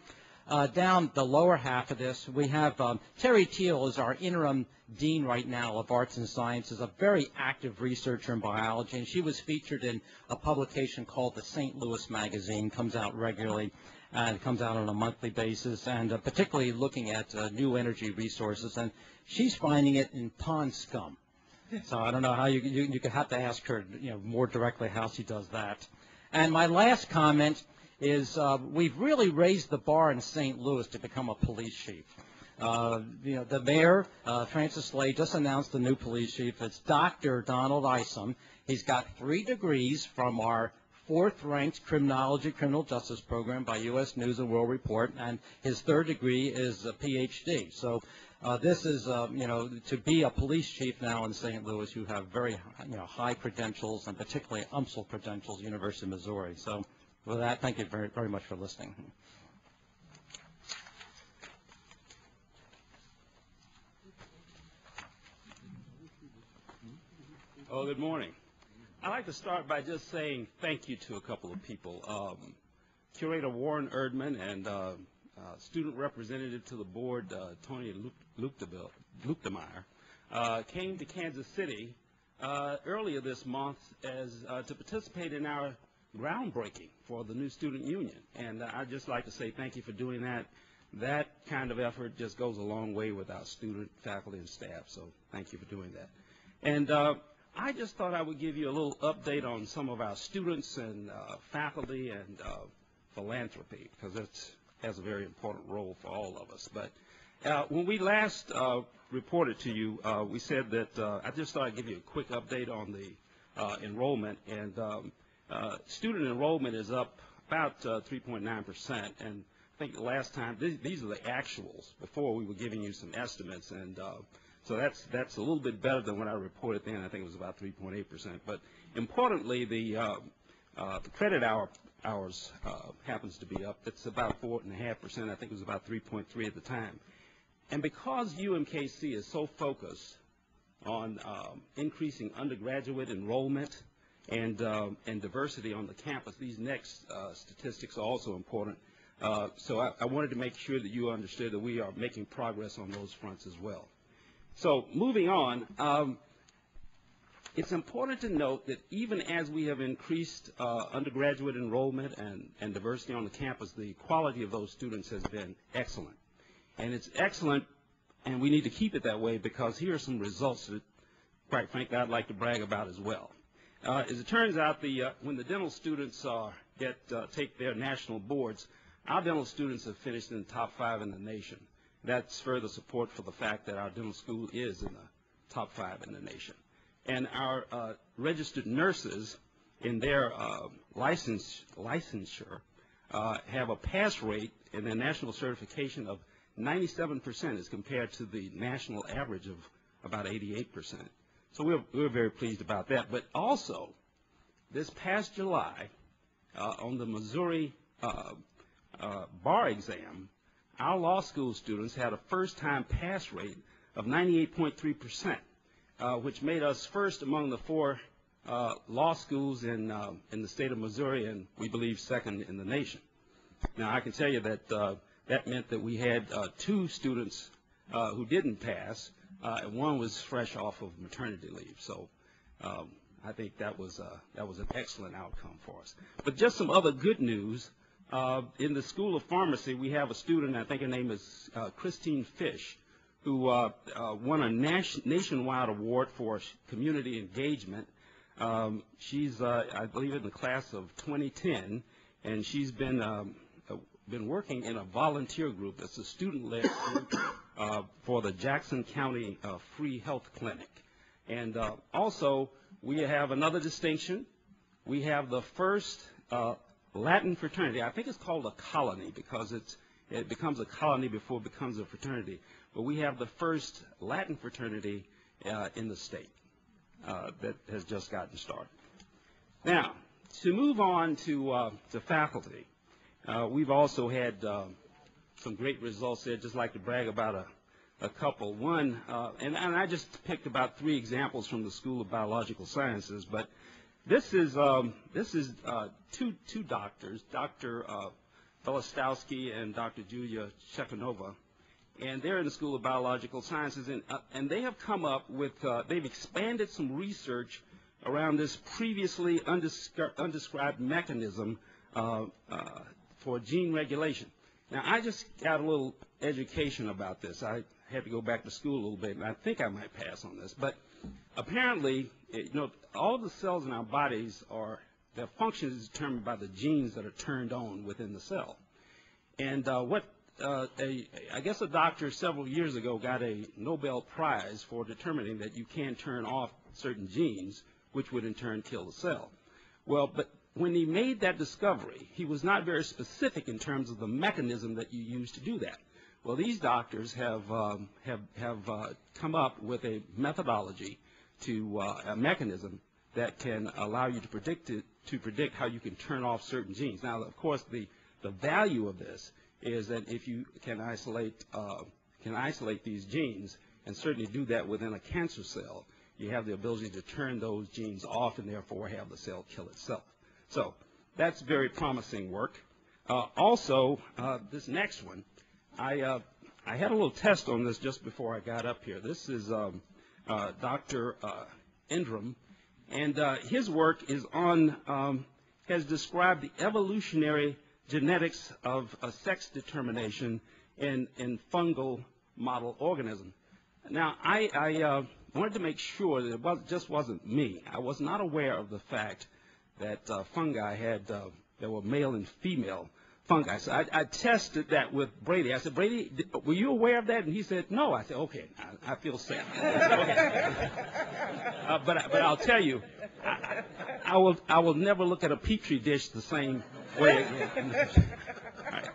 down the lower half of this, we have Terry Teal is our interim dean right now of arts and sciences, a very active researcher in biology, and she was featured in a publication called the St. Louis Magazine, comes out regularly, and comes out on a monthly basis, and particularly looking at new energy resources, and she's finding it in pond scum. So I don't know how you could have to ask her, you know, more directly how she does that. And my last comment is we've really raised the bar in St. Louis to become a police chief. You know, the mayor, Francis Slade, just announced the new police chief. It's Dr. Donald Isom. He's got 3 degrees from our 4th-ranked criminology criminal justice program by U.S. News and World Report, and his 3rd degree is a Ph.D. So this is, you know, to be a police chief now in St. Louis, you have very, you know, high credentials, and particularly UMSL credentials, University of Missouri. So with that, thank you very, very much for listening. Oh, good morning. I'd like to start by just saying thank you to a couple of people. Curator Warren Erdman and student representative to the board, Tony Luchtemeier, came to Kansas City earlier this month to participate in our groundbreaking for the new student union. And I'd just like to say thank you for doing that. That kind of effort just goes a long way with our student, faculty, and staff. So thank you for doing that. And I just thought I would give you a little update on some of our students and faculty and philanthropy, because it's has a very important role for all of us. But when we last reported to you, we said that I just thought I'd give you a quick update on the enrollment. And student enrollment is up about 3.9%. And I think the last time, these are the actuals. Before we were giving you some estimates. And so that's a little bit better than what I reported then. I think it was about 3.8%. But importantly, the credit hours happens to be up. It's about 4.5%. I think it was about 3.3 at the time. And because UMKC is so focused on increasing undergraduate enrollment and diversity on the campus, these next statistics are also important. So I wanted to make sure that you understood that we are making progress on those fronts as well. So moving on, it's important to note that even as we have increased undergraduate enrollment and diversity on the campus, the quality of those students has been excellent. And it's excellent, and we need to keep it that way, because here are some results that, quite frankly, I'd like to brag about as well. As it turns out, when the dental students take their national boards, our dental students have finished in the top 5 in the nation. That's further support for the fact that our dental school is in the top 5 in the nation. And our registered nurses in their licensure have a pass rate in their national certification of 97% as compared to the national average of about 88%. So we're very pleased about that. But also, this past July, on the Missouri bar exam, our law school students had a first-time pass rate of 98.3%, which made us first among the 4 law schools in the state of Missouri, and we believe second in the nation. Now, I can tell you that that meant that we had 2 students who didn't pass, and 1 was fresh off of maternity leave. So I think that was an excellent outcome for us. But just some other good news. In the School of Pharmacy, we have a student, I think her name is Christine Fish, who won a nationwide award for community engagement. She's, I believe, in the class of 2010, and she's been working in a volunteer group that's a student-led group for the Jackson County Free Health Clinic. And also, we have another distinction. We have the first Latin fraternity. I think it's called a colony because it becomes a colony before it becomes a fraternity. But we have the first Latin fraternity in the state that has just gotten started. Now, to move on to faculty, we've also had some great results there. I'd just like to brag about a couple. One, and I just picked about 3 examples from the School of Biological Sciences, but this is 2 doctors, Dr. Velostowski and Dr. Julia Chekanova, and they're in the School of Biological Sciences, and they have come up with, they've expanded some research around this previously undescribed mechanism for gene regulation. Now, I just got a little education about this. I had to go back to school a little bit, and I think I might pass on this. But apparently, all of the cells in our bodies their function is determined by the genes that are turned on within the cell. And I guess a doctor several years ago got a Nobel Prize for determining that you can turn off certain genes, which would in turn kill the cell. Well, but when he made that discovery, he was not very specific in terms of the mechanism that you use to do that. Well, these doctors have come up with a methodology a mechanism that can allow you to predict how you can turn off certain genes. Now, of course, the value of this is that if you can isolate these genes, and certainly do that within a cancer cell, you have the ability to turn those genes off and therefore have the cell kill itself. So that's very promising work. Also, this next one, I had a little test on this just before I got up here. This is Dr. Ingram, and his work is has described the evolutionary genetics of sex determination in fungal model organisms. Now, I wanted to make sure that it just wasn't me. I was not aware of the fact that fungi that were male and female fungi. So I tested that with Brady. I said, Brady, were you aware of that? And he said, no. I said, okay, I feel safe. Okay. But I'll tell you, I will never look at a Petri dish the same way again. Right.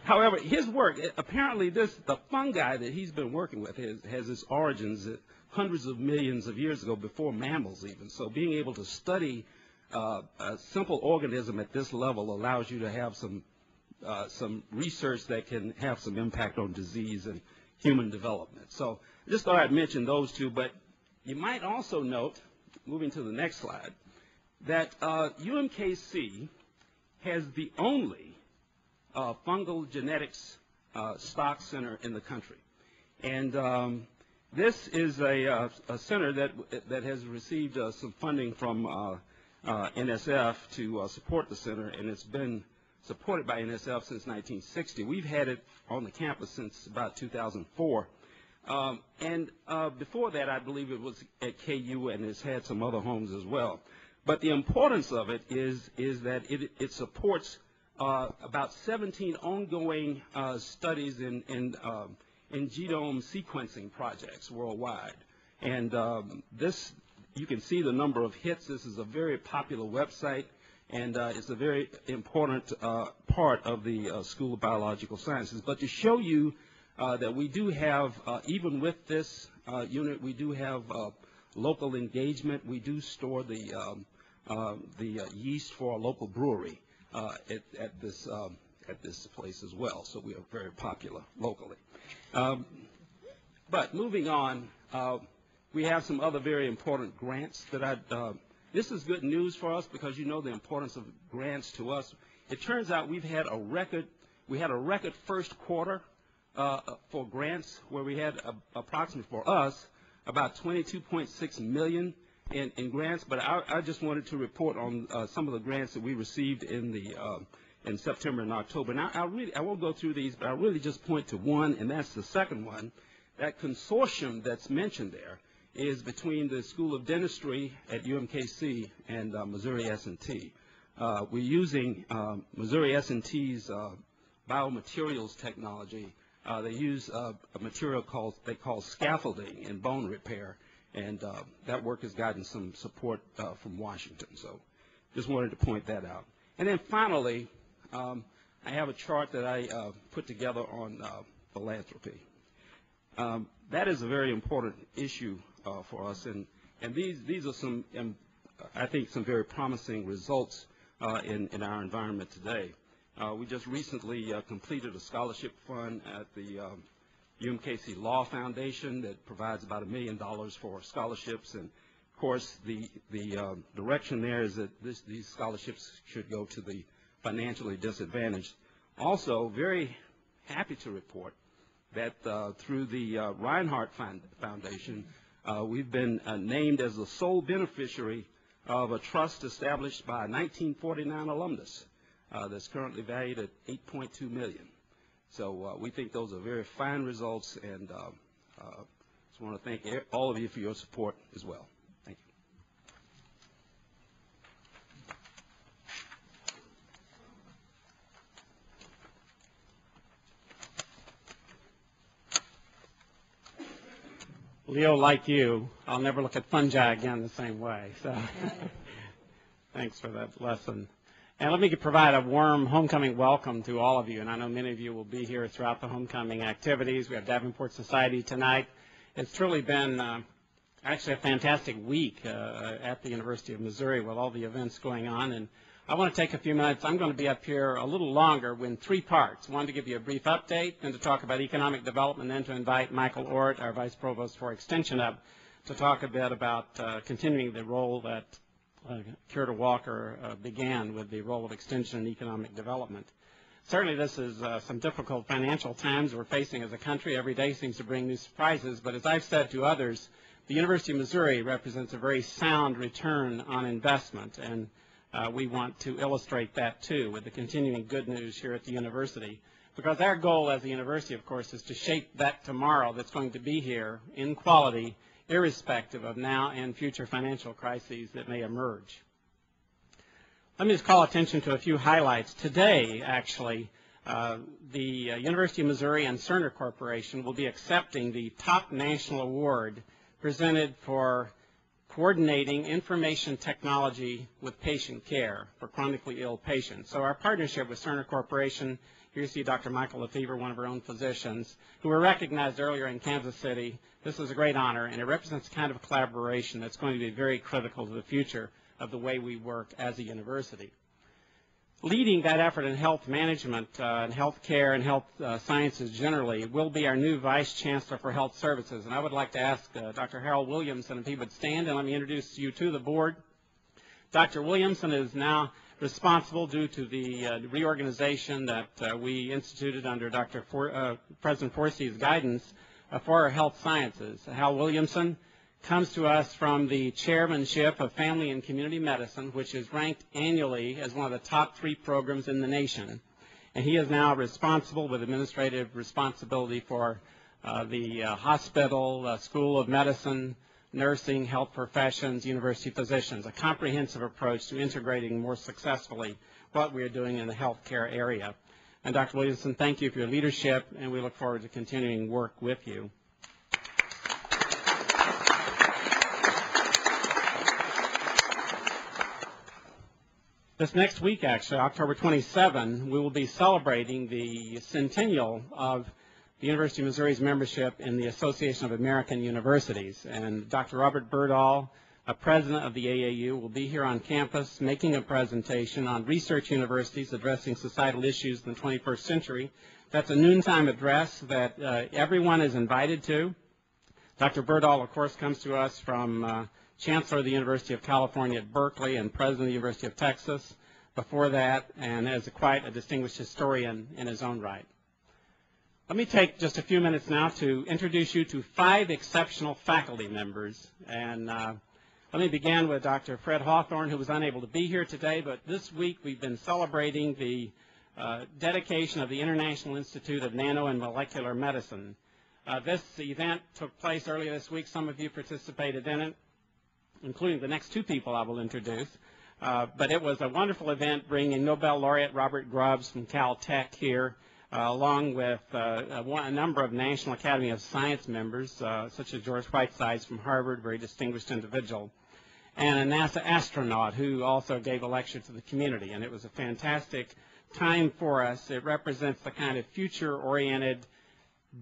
However, his work, apparently the fungi that he's been working with has its origins hundreds of millions of years ago, before mammals even. So being able to study a simple organism at this level allows you to have some research that can have some impact on disease and human development. So I just thought I'd mention those two, but you might also note, moving to the next slide, that UMKC has the only fungal genetics stock center in the country. And this is a center that has received some funding from NSF to support the center, and it's been supported by NSF since 1960. We've had it on the campus since about 2004. And before that, I believe it was at KU, and it's had some other homes as well. But the importance of it is that it supports about 17 ongoing studies in genome sequencing projects worldwide. And this, you can see the number of hits. This is a very popular website, and it's a very important part of the School of Biological Sciences. But to show you that we do have, even with this unit, we do have local engagement. We do store the yeast for a local brewery at this place as well. So we are very popular locally. But moving on, we have some other very important grants that this is good news for us, because you know the importance of grants to us. It turns out we had a record first quarter for grants, where we had approximately for us about $22.6 million in grants. But I just wanted to report on some of the grants that we received in September and October. Now I won't go through these, but I'll really just point to one, and that's the second one. That consortium that's mentioned there is between the School of Dentistry at UMKC and Missouri S&T. We're using Missouri S&T's biomaterials technology. They use a material they call scaffolding in bone repair, and that work has gotten some support from Washington. So just wanted to point that out. And then finally, I have a chart that I put together on philanthropy. That is a very important issue for us, and these are some, I think, some very promising results in our environment today. We just recently completed a scholarship fund at the UMKC Law Foundation that provides about $1 million for scholarships, and of course the direction there is that these scholarships should go to the financially disadvantaged. Also, very happy to report that through the Reinhardt Foundation, we've been named as the sole beneficiary of a trust established by a 1949 alumnus that's currently valued at $8.2 million. So we think those are very fine results, and just want to thank all of you for your support as well. Thank you. Leo, like you, I'll never look at fungi again the same way. So thanks for that lesson. And let me provide a warm homecoming welcome to all of you. And I know many of you will be here throughout the homecoming activities. We have Davenport Society tonight. It's truly been actually a fantastic week at the University of Missouri with all the events going on. And I want to take a few minutes. I'm going to be up here a little longer in three parts. One, to give you a brief update, then to talk about economic development, then to invite Michael Ort, our Vice Provost for Extension, up to talk a bit about continuing the role that Curator Walker began with the role of extension in economic development. Certainly this is some difficult financial times we're facing as a country. Every day seems to bring new surprises, but as I've said to others, the University of Missouri represents a very sound return on investment, and we want to illustrate that too with the continuing good news here at the university, because our goal as a university, of course, is to shape that tomorrow that's going to be here in quality, irrespective of now and future financial crises that may emerge. Let me just call attention to a few highlights. Today, actually, the University of Missouri and Cerner Corporation will be accepting the top national award presented for coordinating information technology with patient care for chronically ill patients. So our partnership with Cerner Corporation, here you see Dr. Michael Lefevre, one of our own physicians, who were recognized earlier in Kansas City. This is a great honor, and it represents the kind of collaboration that's going to be very critical to the future of the way we work as a university. Leading that effort in health management and health care and health sciences generally will be our new Vice Chancellor for Health Services. And I would like to ask Dr. Harold Williamson if he would stand and let me introduce you to the board. Dr. Williamson is now responsible due to the reorganization that we instituted under President Forsey's guidance for our health sciences. Hal Williamson comes to us from the chairmanship of Family and Community Medicine, which is ranked annually as one of the top 3 programs in the nation. And he is now responsible with administrative responsibility for the hospital, School of Medicine, nursing, health professions, university physicians, a comprehensive approach to integrating more successfully what we are doing in the healthcare area. And Dr. Williamson, thank you for your leadership, and we look forward to continuing work with you. This next week, actually, October 27, we will be celebrating the centennial of the University of Missouri's membership in the Association of American Universities. And Dr. Robert Berdahl, a president of the AAU, will be here on campus making a presentation on research universities addressing societal issues in the 21st century. That's a noontime address that everyone is invited to. Dr. Berdahl, of course, comes to us from Chancellor of the University of California at Berkeley and President of the University of Texas before that, and as quite a distinguished historian in his own right. Let me take just a few minutes now to introduce you to 5 exceptional faculty members. And let me begin with Dr. Fred Hawthorne, who was unable to be here today, but this week we've been celebrating the dedication of the International Institute of Nano and Molecular Medicine. This event took place earlier this week. Some of you participated in it, including the next 2 people I will introduce. But it was a wonderful event bringing Nobel laureate Robert Grubbs from Caltech here, along with a number of National Academy of Science members, such as George Whitesides from Harvard, very distinguished individual, and a NASA astronaut who also gave a lecture to the community. And it was a fantastic time for us. It represents the kind of future-oriented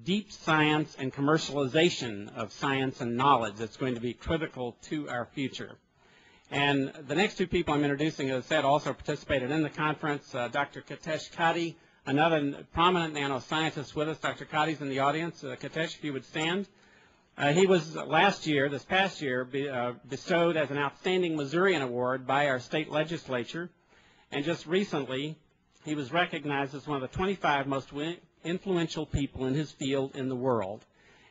deep science and commercialization of science and knowledge that's going to be critical to our future. And the next 2 people I'm introducing, as I said, also participated in the conference. Dr. Kitesh Kadi, another prominent nanoscientist with us. Dr. Kadi's in the audience. Kitesh, if you would stand. He was this past year, bestowed as an Outstanding Missourian Award by our state legislature. And just recently, he was recognized as one of the 25 most influential people in his field in the world.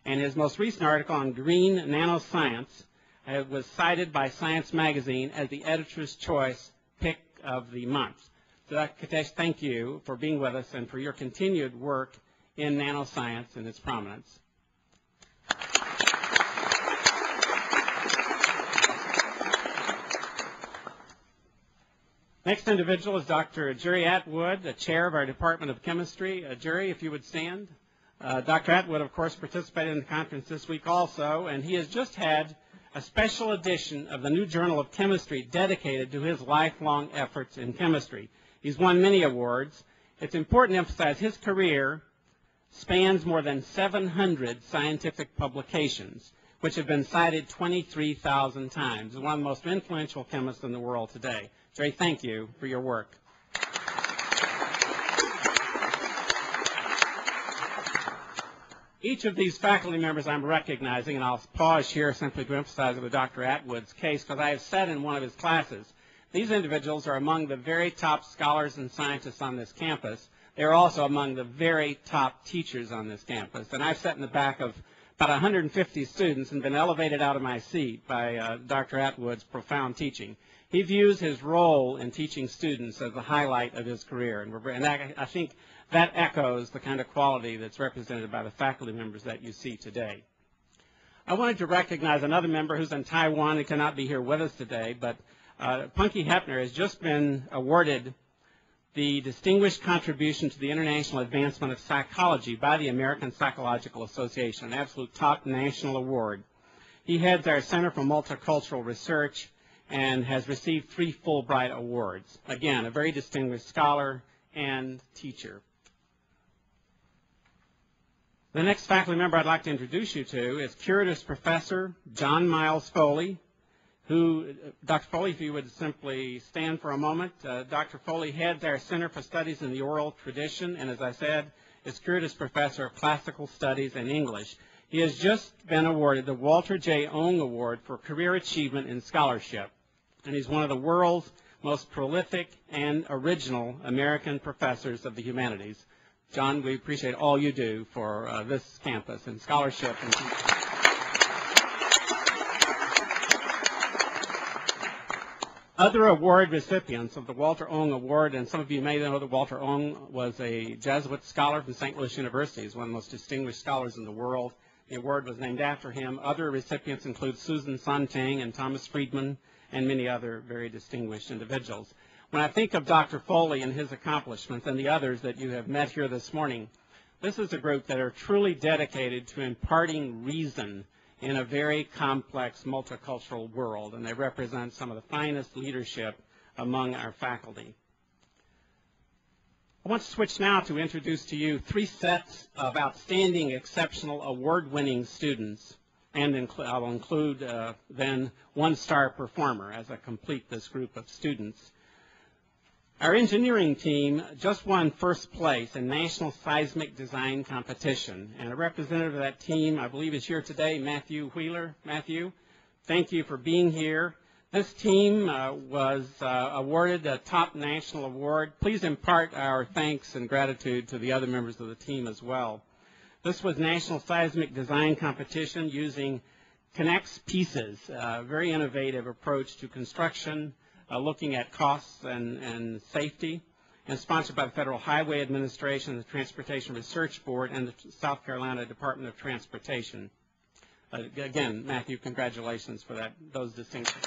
And his most recent article on green nanoscience was cited by Science Magazine as the editor's choice pick of the month. So Dr. Kitesh, thank you for being with us and for your continued work in nanoscience and its prominence. Next individual is Dr. Jerry Atwood, the chair of our Department of Chemistry. Jerry, if you would stand. Dr. Atwood, of course, participated in the conference this week also, and he has just had a special edition of the New Journal of Chemistry dedicated to his lifelong efforts in chemistry. He's won many awards. It's important to emphasize his career spans more than 700 scientific publications, which have been cited 23,000 times. He's one of the most influential chemists in the world today. Jerry, thank you for your work. Each of these faculty members I'm recognizing, and I'll pause here simply to emphasize with Dr. Atwood's case, because I have sat in one of his classes. These individuals are among the very top scholars and scientists on this campus. They're also among the very top teachers on this campus. And I've sat in the back of about 150 students and been elevated out of my seat by Dr. Atwood's profound teaching. He views his role in teaching students as the highlight of his career. And I think that echoes the kind of quality that's represented by the faculty members that you see today. I wanted to recognize another member who's in Taiwan and cannot be here with us today, but Punky Hepner has just been awarded the Distinguished Contribution to the International Advancement of Psychology by the American Psychological Association, an absolute top national award. He heads our Center for Multicultural Research and has received 3 Fulbright Awards. Again, a very distinguished scholar and teacher. The next faculty member I'd like to introduce you to is Curators Professor John Miles Foley, who, Dr. Foley, if you would simply stand for a moment. Dr. Foley heads our Center for Studies in the Oral Tradition, and as I said, is Curators Professor of Classical Studies and English. He has just been awarded the Walter J. Ong Award for Career Achievement in Scholarship, and he's one of the world's most prolific and original American professors of the humanities. John, we appreciate all you do for this campus and scholarship and teaching. Other award recipients of the Walter Ong Award, and some of you may know that Walter Ong was a Jesuit scholar from St. Louis University. He's one of the most distinguished scholars in the world. The award was named after him. Other recipients include Susan Sontag and Thomas Friedman and many other very distinguished individuals. When I think of Dr. Foley and his accomplishments and the others that you have met here this morning, this is a group that are truly dedicated to imparting reason in a very complex multicultural world, and they represent some of the finest leadership among our faculty. I want to switch now to introduce to you 3 sets of outstanding, exceptional, award-winning students, and I'll include then 1-star performer as I complete this group of students. Our engineering team just won 1st place in National Seismic Design Competition, and a representative of that team, I believe, is here today, Matthew Wheeler. Matthew, thank you for being here. This team was awarded a top national award. Please impart our thanks and gratitude to the other members of the team as well. This was National Seismic Design Competition using Connect's Pieces, a very innovative approach to construction, looking at costs and safety, and sponsored by the Federal Highway Administration, the Transportation Research Board, and the South Carolina Department of Transportation. Again, Matthew, congratulations for those distinctions.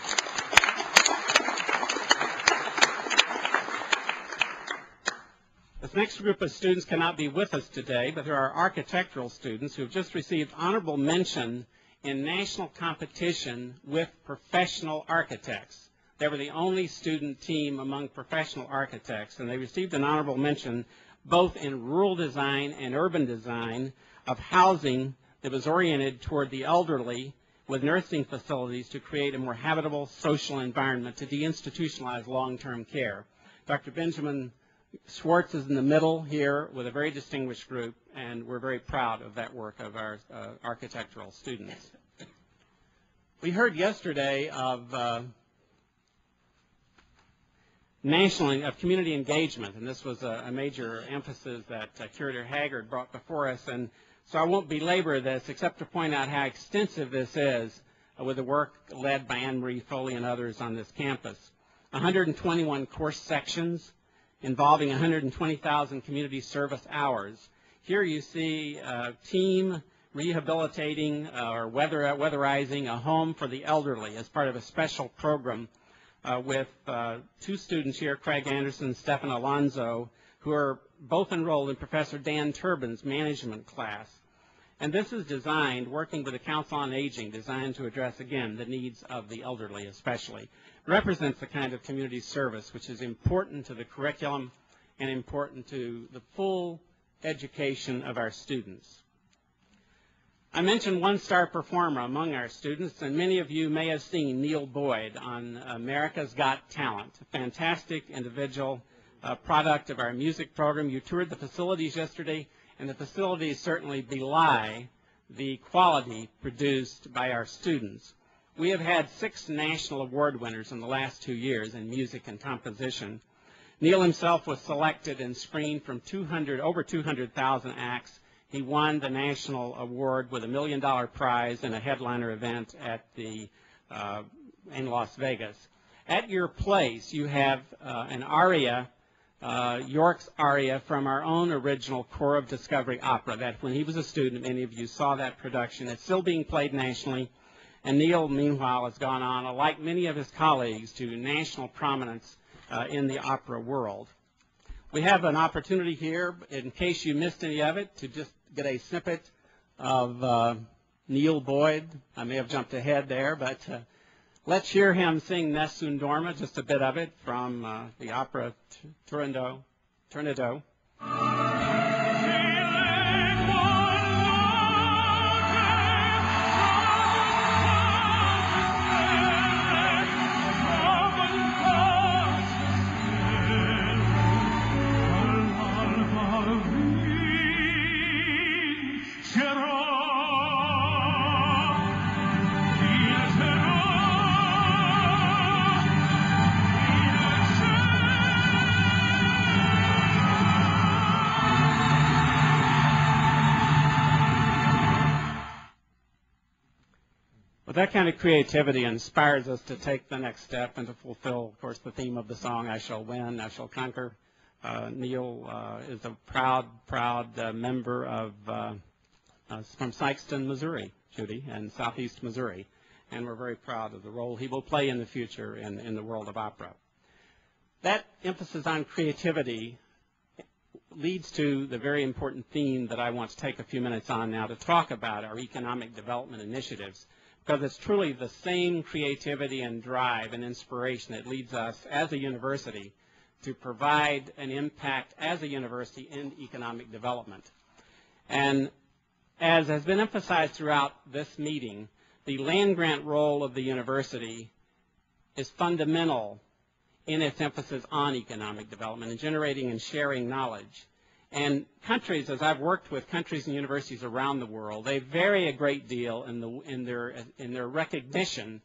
This next group of students cannot be with us today, but there are architectural students who have just received honorable mention in national competition with professional architects. They were the only student team among professional architects, and they received an honorable mention both in rural design and urban design of housing that was oriented toward the elderly with nursing facilities to create a more habitable social environment to deinstitutionalize long-term care. Dr. Benjamin Schwartz is in the middle here with a very distinguished group, and we're very proud of that work of our architectural students. We heard yesterday of of community engagement, and this was a major emphasis that Curator Haggard brought before us, and so I won't belabor this except to point out how extensive this is with the work led by Anne-Marie Foley and others on this campus. 121 course sections involving 120,000 community service hours. Here you see a team rehabilitating or weatherizing a home for the elderly as part of a special program with 2 students here, Craig Anderson and Stefan Alonzo, who are both enrolled in Professor Dan Turbin's management class. And this is designed, working with the Council on Aging, designed to address, again, the needs of the elderly especially. It represents the kind of community service which is important to the curriculum and important to the full education of our students. I mentioned 1-star performer among our students, and many of you may have seen Neil Boyd on America's Got Talent, a fantastic individual, product of our music program. You toured the facilities yesterday, and the facilities certainly belie the quality produced by our students. We have had 6 national award winners in the last 2 years in music and composition. Neil himself was selected and screened from over 200,000 acts. He won the national award with $1 million prize in a headliner event in Las Vegas. At your place, you have an aria, York's aria from our own original Corps of Discovery opera. That when he was a student, many of you saw that production. It's still being played nationally, And Neil, meanwhile, has gone on, like many of his colleagues, to national prominence in the opera world. We have an opportunity here, in case you missed any of it, to just get a snippet of Neil Boyd. I may have jumped ahead there, but let's hear him sing Nessun Dorma, just a bit of it, from the opera Turandot. That kind of creativity inspires us to take the next step and to fulfill, of course, the theme of the song, I Shall Win, I Shall Conquer. Neil is a proud member of from Sikeston, Missouri, Judy, and southeast Missouri, and we're very proud of the role he will play in the future in the world of opera. That emphasis on creativity leads to the very important theme that I want to take a few minutes on now to talk about our economic development initiatives, because it's truly the same creativity and drive and inspiration that leads us as a university to provide an impact as a university in economic development. And as has been emphasized throughout this meeting, the land-grant role of the university is fundamental in its emphasis on economic development and generating and sharing knowledge. And countries, as I've worked with countries and universities around the world, they vary a great deal in their recognition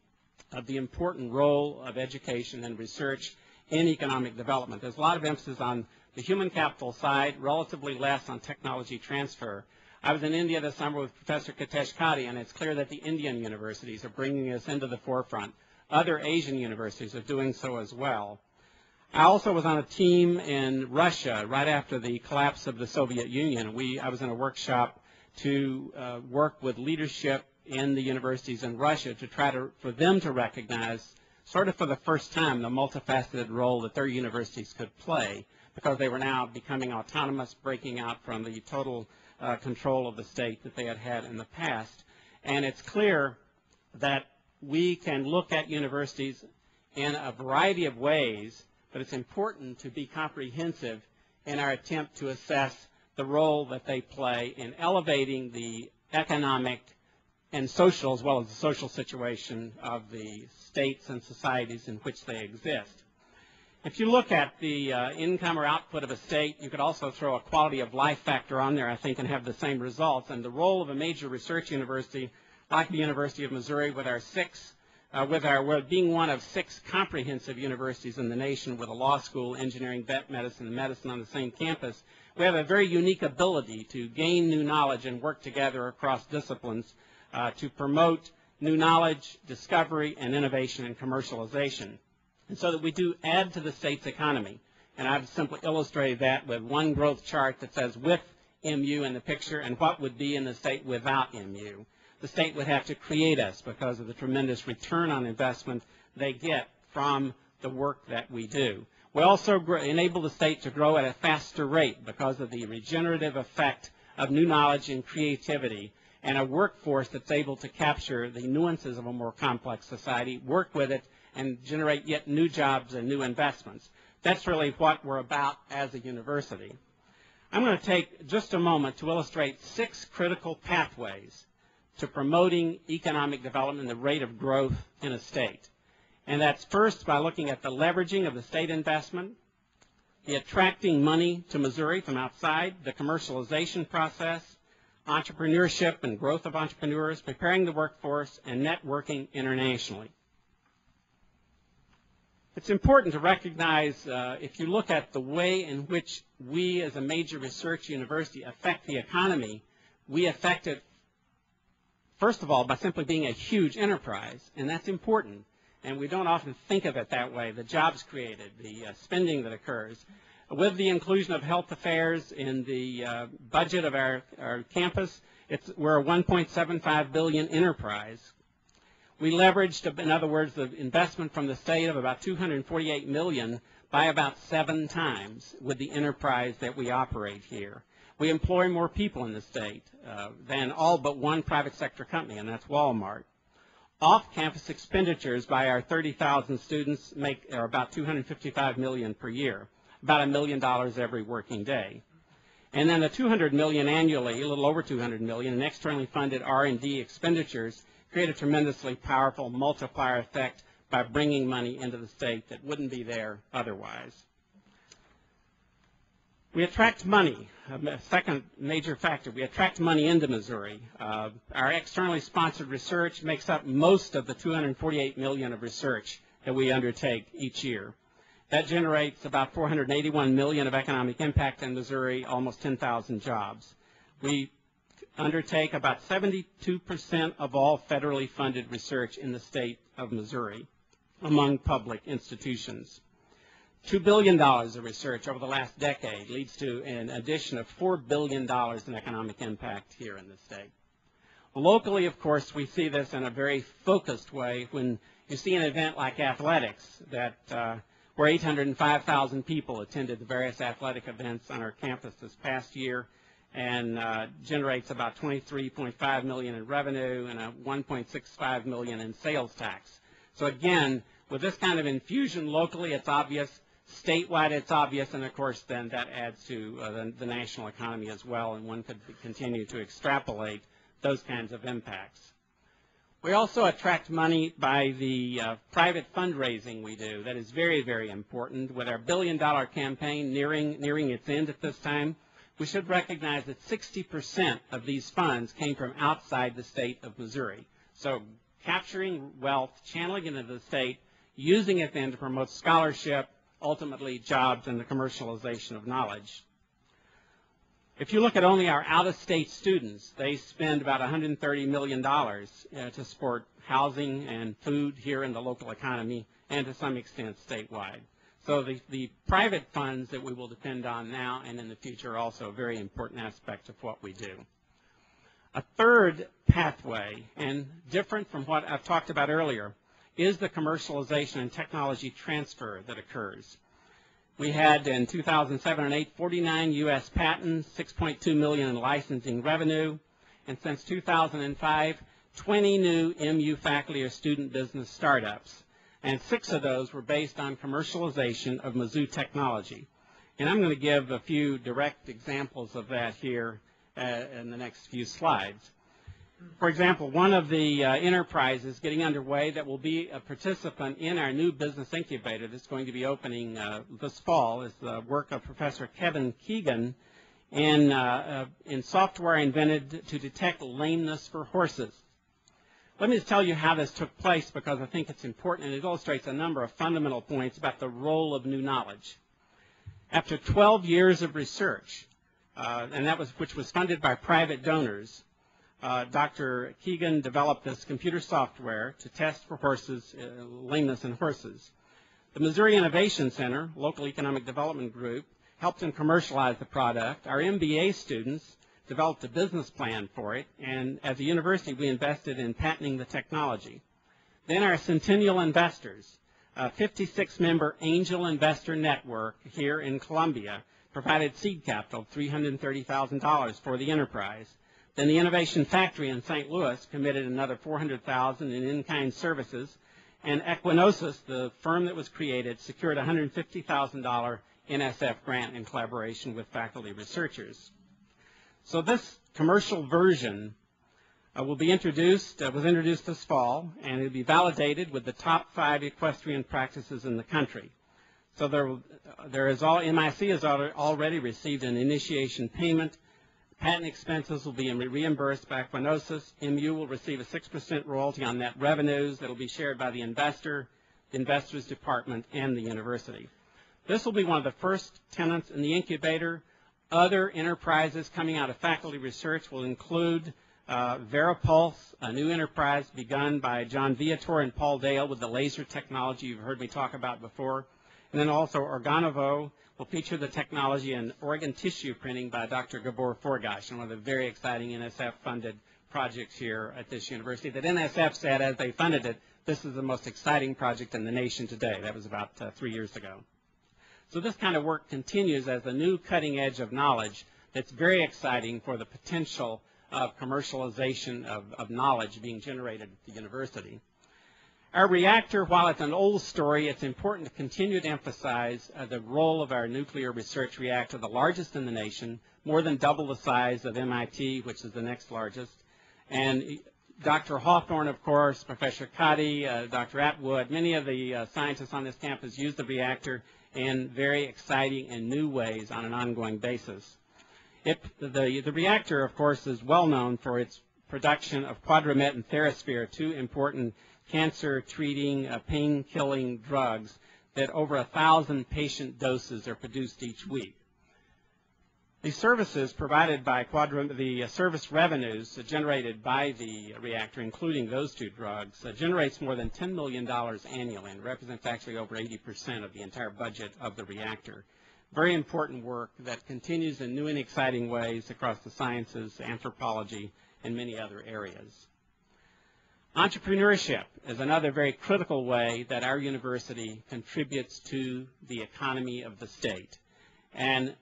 of the important role of education and research in economic development. There's a lot of emphasis on the human capital side, relatively less on technology transfer. I was in India this summer with Professor Kitesh Kadi, and it's clear that the Indian universities are bringing this into the forefront. Other Asian universities are doing so as well. I also was on a team in Russia right after the collapse of the Soviet Union. I was in a workshop to work with leadership in the universities in Russia to try for them to recognize, sort of for the first time, the multifaceted role that their universities could play, because they were now becoming autonomous, breaking out from the total control of the state that they had had in the past. And it's clear that we can look at universities in a variety of ways, but it's important to be comprehensive in our attempt to assess the role that they play in elevating the economic and social, as well as the social situation of the states and societies in which they exist. If you look at the income or output of a state, you could also throw a quality of life factor on there, I think, and have the same results. And the role of a major research university like the University of Missouri, with we're being one of 6 comprehensive universities in the nation with a law school, engineering, vet medicine, and medicine on the same campus, we have a very unique ability to gain new knowledge and work together across disciplines to promote new knowledge, discovery, and innovation and commercialization, and so that we do add to the state's economy. And I've simply illustrated that with one growth chart that says with MU in the picture and what would be in the state without MU. The state would have to create us because of the tremendous return on investment they get from the work that we do. We also enable the state to grow at a faster rate because of the regenerative effect of new knowledge and creativity, and a workforce that's able to capture the nuances of a more complex society, work with it, and generate yet new jobs and new investments. That's really what we're about as a university. I'm going to take just a moment to illustrate 6 critical pathways to promoting economic development and the rate of growth in a state. And that's first by looking at the leveraging of the state investment, the attracting money to Missouri from outside, the commercialization process, entrepreneurship and growth of entrepreneurs, preparing the workforce, and networking internationally. It's important to recognize, if you look at the way in which we as a major research university affect the economy, we affect it, first of all, by simply being a huge enterprise, and that's important. And we don't often think of it that way, the jobs created, the spending that occurs. With the inclusion of health affairs in the budget of our campus, we're a $1.75 billion enterprise. We leveraged, in other words, the investment from the state of about $248 million by about 7 times with the enterprise that we operate here. We employ more people in the state than all but one private sector company, and that's Walmart. Off-campus expenditures by our 30,000 students are about $255 million per year, about $1 million every working day. And then the $200 million annually, a little over $200 million in externally funded R&D expenditures create a tremendously powerful multiplier effect by bringing money into the state that wouldn't be there otherwise. We attract money, a second major factor. We attract money into Missouri. Our externally sponsored research makes up most of the $248 million of research that we undertake each year. That generates about $481 million of economic impact in Missouri, almost 10,000 jobs. We undertake about 72% of all federally funded research in the state of Missouri among public institutions. $2 billion of research over the last decade leads to an addition of $4 billion in economic impact here in the state. Locally, of course, we see this in a very focused way when you see an event like athletics where 805,000 people attended the various athletic events on our campus this past year and generates about $23.5 million in revenue and $1.65 million in sales tax. So again, with this kind of infusion locally, it's obvious. Statewide, it's obvious, and of course, then that adds to the national economy as well, and one could continue to extrapolate those kinds of impacts. We also attract money by the private fundraising we do. That is very, very important. With our billion-dollar campaign nearing its end at this time, we should recognize that 60% of these funds came from outside the state of Missouri. So capturing wealth, channeling it into the state, using it then to promote scholarship, ultimately jobs, and the commercialization of knowledge. If you look at only our out-of-state students, they spend about $130 million to support housing and food here in the local economy and to some extent statewide. So the private funds that we will depend on now and in the future are also a very important aspect of what we do. A third pathway, and different from what I've talked about earlier, is the commercialization and technology transfer that occurs. We had in 2007 and 8 49 U.S. patents, $6.2 million in licensing revenue, and since 2005, 20 new MU faculty or student business startups, and 6 of those were based on commercialization of Mizzou technology. And I'm going to give a few direct examples of that here in the next few slides. For example, one of the enterprises getting underway that will be a participant in our new business incubator that's going to be opening this fall is the work of Professor Kevin Keegan in software invented to detect lameness for horses. Let me just tell you how this took place because I think it's important and it illustrates a number of fundamental points about the role of new knowledge. After 12 years of research, which was funded by private donors, Dr. Keegan developed this computer software to test for horses, lameness in horses. The Missouri Innovation Center, local economic development group, helped him commercialize the product. Our MBA students developed a business plan for it, and as a university, we invested in patenting the technology. Then our Centennial investors, a 56-member angel investor network here in Columbia, provided seed capital, $330,000 for the enterprise. Then the Innovation Factory in St. Louis committed another $400,000 in in-kind services, and Equinosis, the firm that was created, secured a $150,000 NSF grant in collaboration with faculty researchers. So this commercial version was introduced this fall, and it will be validated with the top 5 equestrian practices in the country. So MIC has already received an initiation payment. Patent expenses will be reimbursed by Equinosis. MU will receive a 6% royalty on net revenues that will be shared by the investor, the investors department, and the university. This will be one of the first tenants in the incubator. Other enterprises coming out of faculty research will include Veripulse, a new enterprise begun by John Viator and Paul Dale with the laser technology you've heard me talk about before. And then also Organovo will feature the technology in organ tissue printing by Dr. Gabor Forgash, one of the very exciting NSF-funded projects here at this university that NSF said as they funded it, this is the most exciting project in the nation today. That was about 3 years ago. So this kind of work continues as a new cutting edge of knowledge that's very exciting for the potential of commercialization of knowledge being generated at the university. Our reactor, while it's an old story, it's important to continue to emphasize the role of our nuclear research reactor, the largest in the nation, more than double the size of MIT, which is the next largest. And Dr. Hawthorne, of course, Professor Cotty, Dr. Atwood, many of the scientists on this campus use the reactor in very exciting and new ways on an ongoing basis. The reactor, of course, is well known for its production of Quadramet and Therasphere, two important cancer-treating, pain-killing drugs that over 1,000 patient doses are produced each week. The services provided by the service revenues generated by the reactor, including those two drugs, generates more than $10 million annually and represents actually over 80% of the entire budget of the reactor. Very important work that continues in new and exciting ways across the sciences, anthropology, and many other areas. Entrepreneurship is another very critical way that our university contributes to the economy of the state. And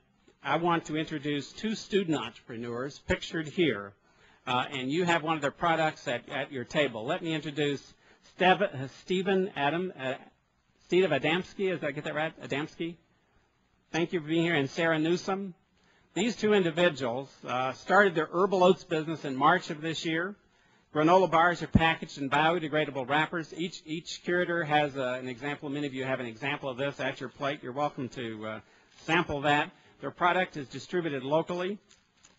I want to introduce two student entrepreneurs pictured here, and you have one of their products at your table. Let me introduce Steve Adamski. Did I get that right? Adamski? Thank you for being here. And Sarah Newsom. These two individuals started their herbal oats business in March of this year. Granola bars are packaged in biodegradable wrappers. Each curator has an example. Many of you have an example of this at your plate. You're welcome to sample that. Their product is distributed locally,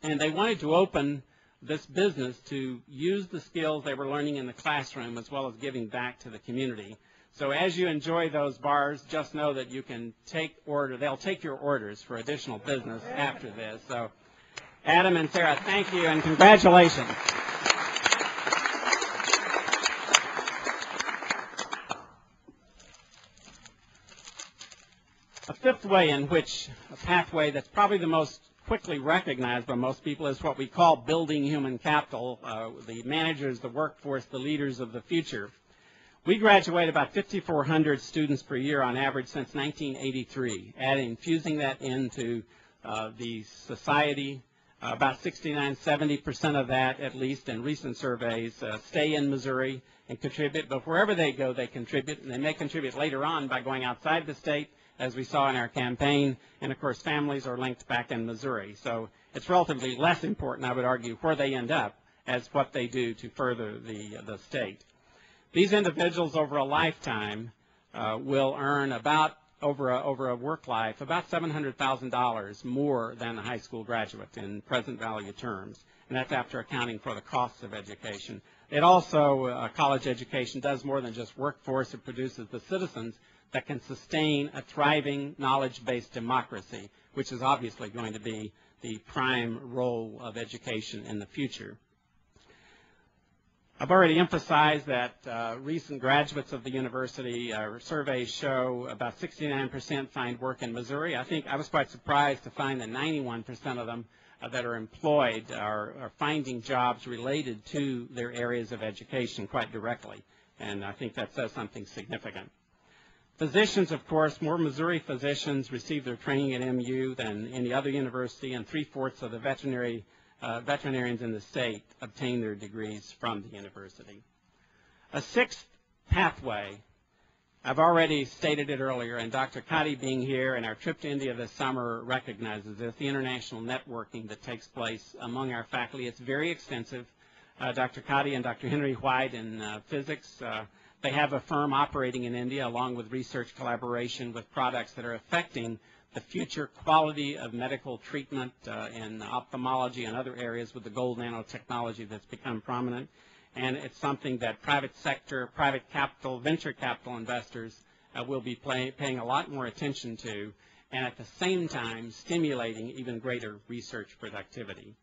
and they wanted to open this business to use the skills they were learning in the classroom as well as giving back to the community. So as you enjoy those bars, just know that you can they'll take your orders for additional business after this. So Adam and Sarah, thank you and congratulations. A fifth way in which a pathway that's probably the most quickly recognized by most people is what we call building human capital, the managers, the workforce, the leaders of the future. We graduate about 5,400 students per year on average since 1983, infusing that into the society. About 69–70% of that, at least in recent surveys, stay in Missouri and contribute. But wherever they go, they contribute, and they may contribute later on by going outside the state, as we saw in our campaign, and of course families are linked back in Missouri. So it's relatively less important, I would argue, where they end up as what they do to further the state. These individuals over a lifetime will earn about, over a work life, about $700,000 more than a high school graduate in present value terms, and that's after accounting for the costs of education. It also, college education does more than just workforce. It produces the citizens that can sustain a thriving knowledge-based democracy, which is obviously going to be the prime role of education in the future. I've already emphasized that recent graduates of the university surveys show about 69% find work in Missouri. I was quite surprised to find that 91% of them that are employed are finding jobs related to their areas of education quite directly, and I think that says something significant. Physicians, of course, more Missouri physicians receive their training at MU than any other university, and 3/4 of the veterinarians in the state obtain their degrees from the university. A sixth pathway, I've already stated it earlier, and Dr. Cotty being here and our trip to India this summer recognizes this, the international networking that takes place among our faculty. It's very extensive. Dr. Cotty and Dr. Henry White in physics, they have a firm operating in India along with research collaboration with products that are affecting the future quality of medical treatment in ophthalmology and other areas with the gold nanotechnology that's become prominent. And it's something that private sector, private capital, venture capital investors will be paying a lot more attention to, and at the same time stimulating even greater research productivity.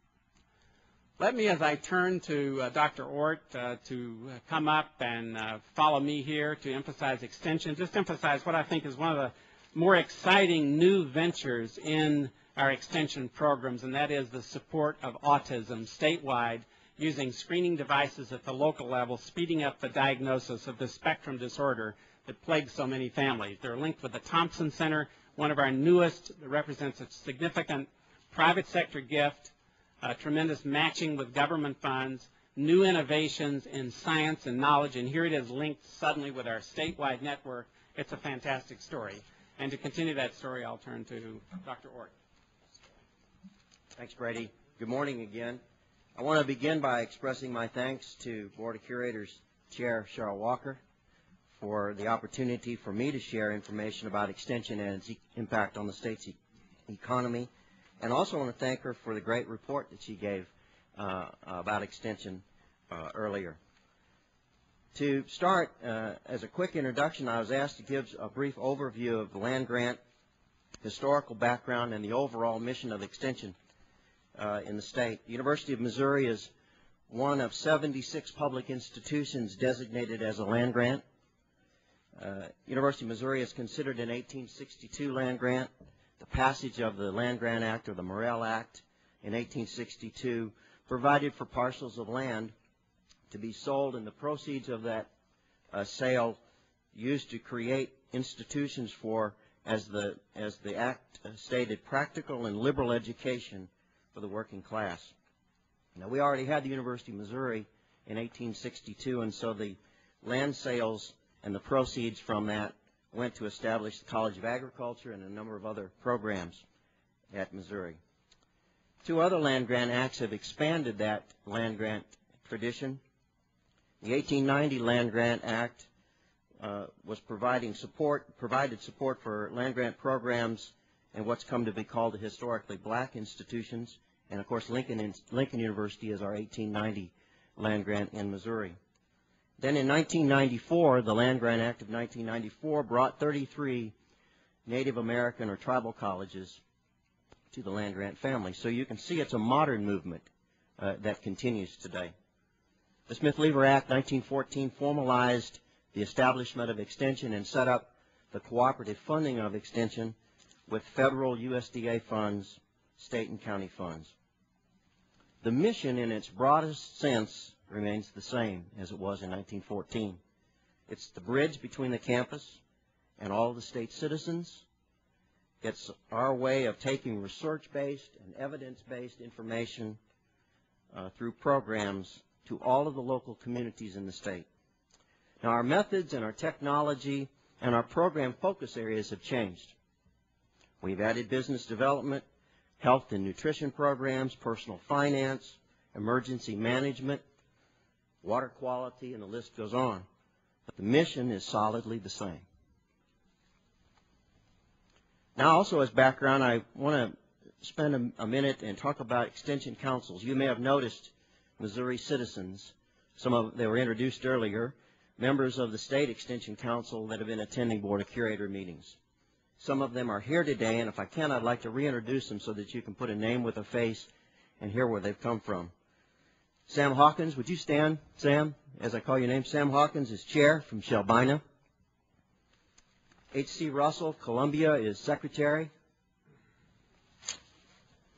Let me, as I turn to Dr. Ort to come up and follow me here to emphasize extension, just emphasize what I think is one of the more exciting new ventures in our extension programs, and that is the support of autism statewide using screening devices at the local level, speeding up the diagnosis of the spectrum disorder that plagues so many families. They're linked with the Thompson Center, one of our newest, that represents a significant private sector gift, tremendous matching with government funds, new innovations in science and knowledge, and here it is linked suddenly with our statewide network. It's a fantastic story. And to continue that story, I'll turn to Dr. Ort. Thanks, Brady. Good morning again. I want to begin by expressing my thanks to Board of Curators Chair Cheryl Walker for the opportunity for me to share information about Extension and its impact on the state's economy. And also want to thank her for the great report that she gave about Extension earlier. To start, as a quick introduction, I was asked to give a brief overview of the land grant, historical background, and the overall mission of Extension in the state. The University of Missouri is one of 76 public institutions designated as a land grant. University of Missouri is considered an 1862 land grant. The passage of the Land Grant Act, or the Morrill Act, in 1862 provided for parcels of land to be sold, and the proceeds of that sale used to create institutions for, as the Act stated, practical and liberal education for the working class. Now, we already had the University of Missouri in 1862, and so the land sales and the proceeds from that went to establish the College of Agriculture and a number of other programs at Missouri. Two other land grant acts have expanded that land grant tradition. The 1890 Land Grant Act provided support for land grant programs and what's come to be called the historically black institutions. And, of course, Lincoln University is our 1890 land grant in Missouri. Then in 1994, the Land Grant Act of 1994 brought 33 Native American or tribal colleges to the land grant family. So you can see it's a modern movement that continues today. The Smith-Lever Act 1914 formalized the establishment of Extension and set up the cooperative funding of Extension with federal USDA funds, state and county funds. The mission in its broadest sense remains the same as it was in 1914. It's the bridge between the campus and all the state citizens. It's our way of taking research-based and evidence-based information through programs to all of the local communities in the state. Now, our methods and our technology and our program focus areas have changed. We've added business development, health and nutrition programs, personal finance, emergency management, water quality, and the list goes on. But the mission is solidly the same. Now, also as background, I want to spend a minute and talk about extension councils. You may have noticed Missouri citizens, they were introduced earlier, members of the state extension council that have been attending Board of Curator meetings. Some of them are here today, and if I can, I'd like to reintroduce them so that you can put a name with a face and hear where they've come from. Sam Hawkins, would you stand, Sam, as I call your name? Sam Hawkins is chair from Shelbina. H.C. Russell, Columbia, is secretary.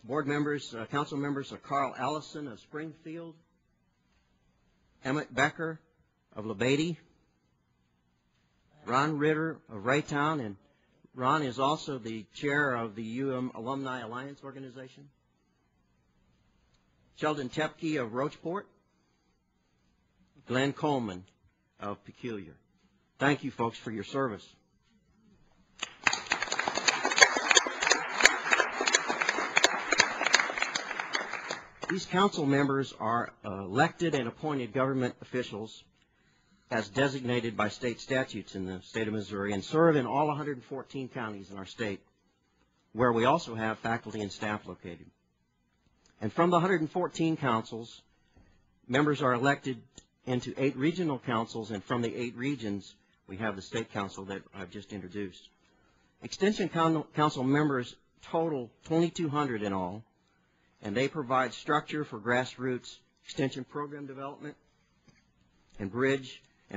Board members, council members are Carl Allison of Springfield, Emmett Becker of LaBeatty, Ron Ritter of Raytown, and Ron is also the chair of the Alumni Alliance Organization. Sheldon Tepke of Roachport, Glenn Coleman of Peculiar. Thank you, folks, for your service. These council members are elected and appointed government officials as designated by state statutes in the state of Missouri and serve in all 114 counties in our state, where we also have faculty and staff located. And from the 114 councils, members are elected into 8 regional councils, and from the 8 regions, we have the state council that I've just introduced. Extension council members total 2,200 in all, and they provide structure for grassroots extension program development and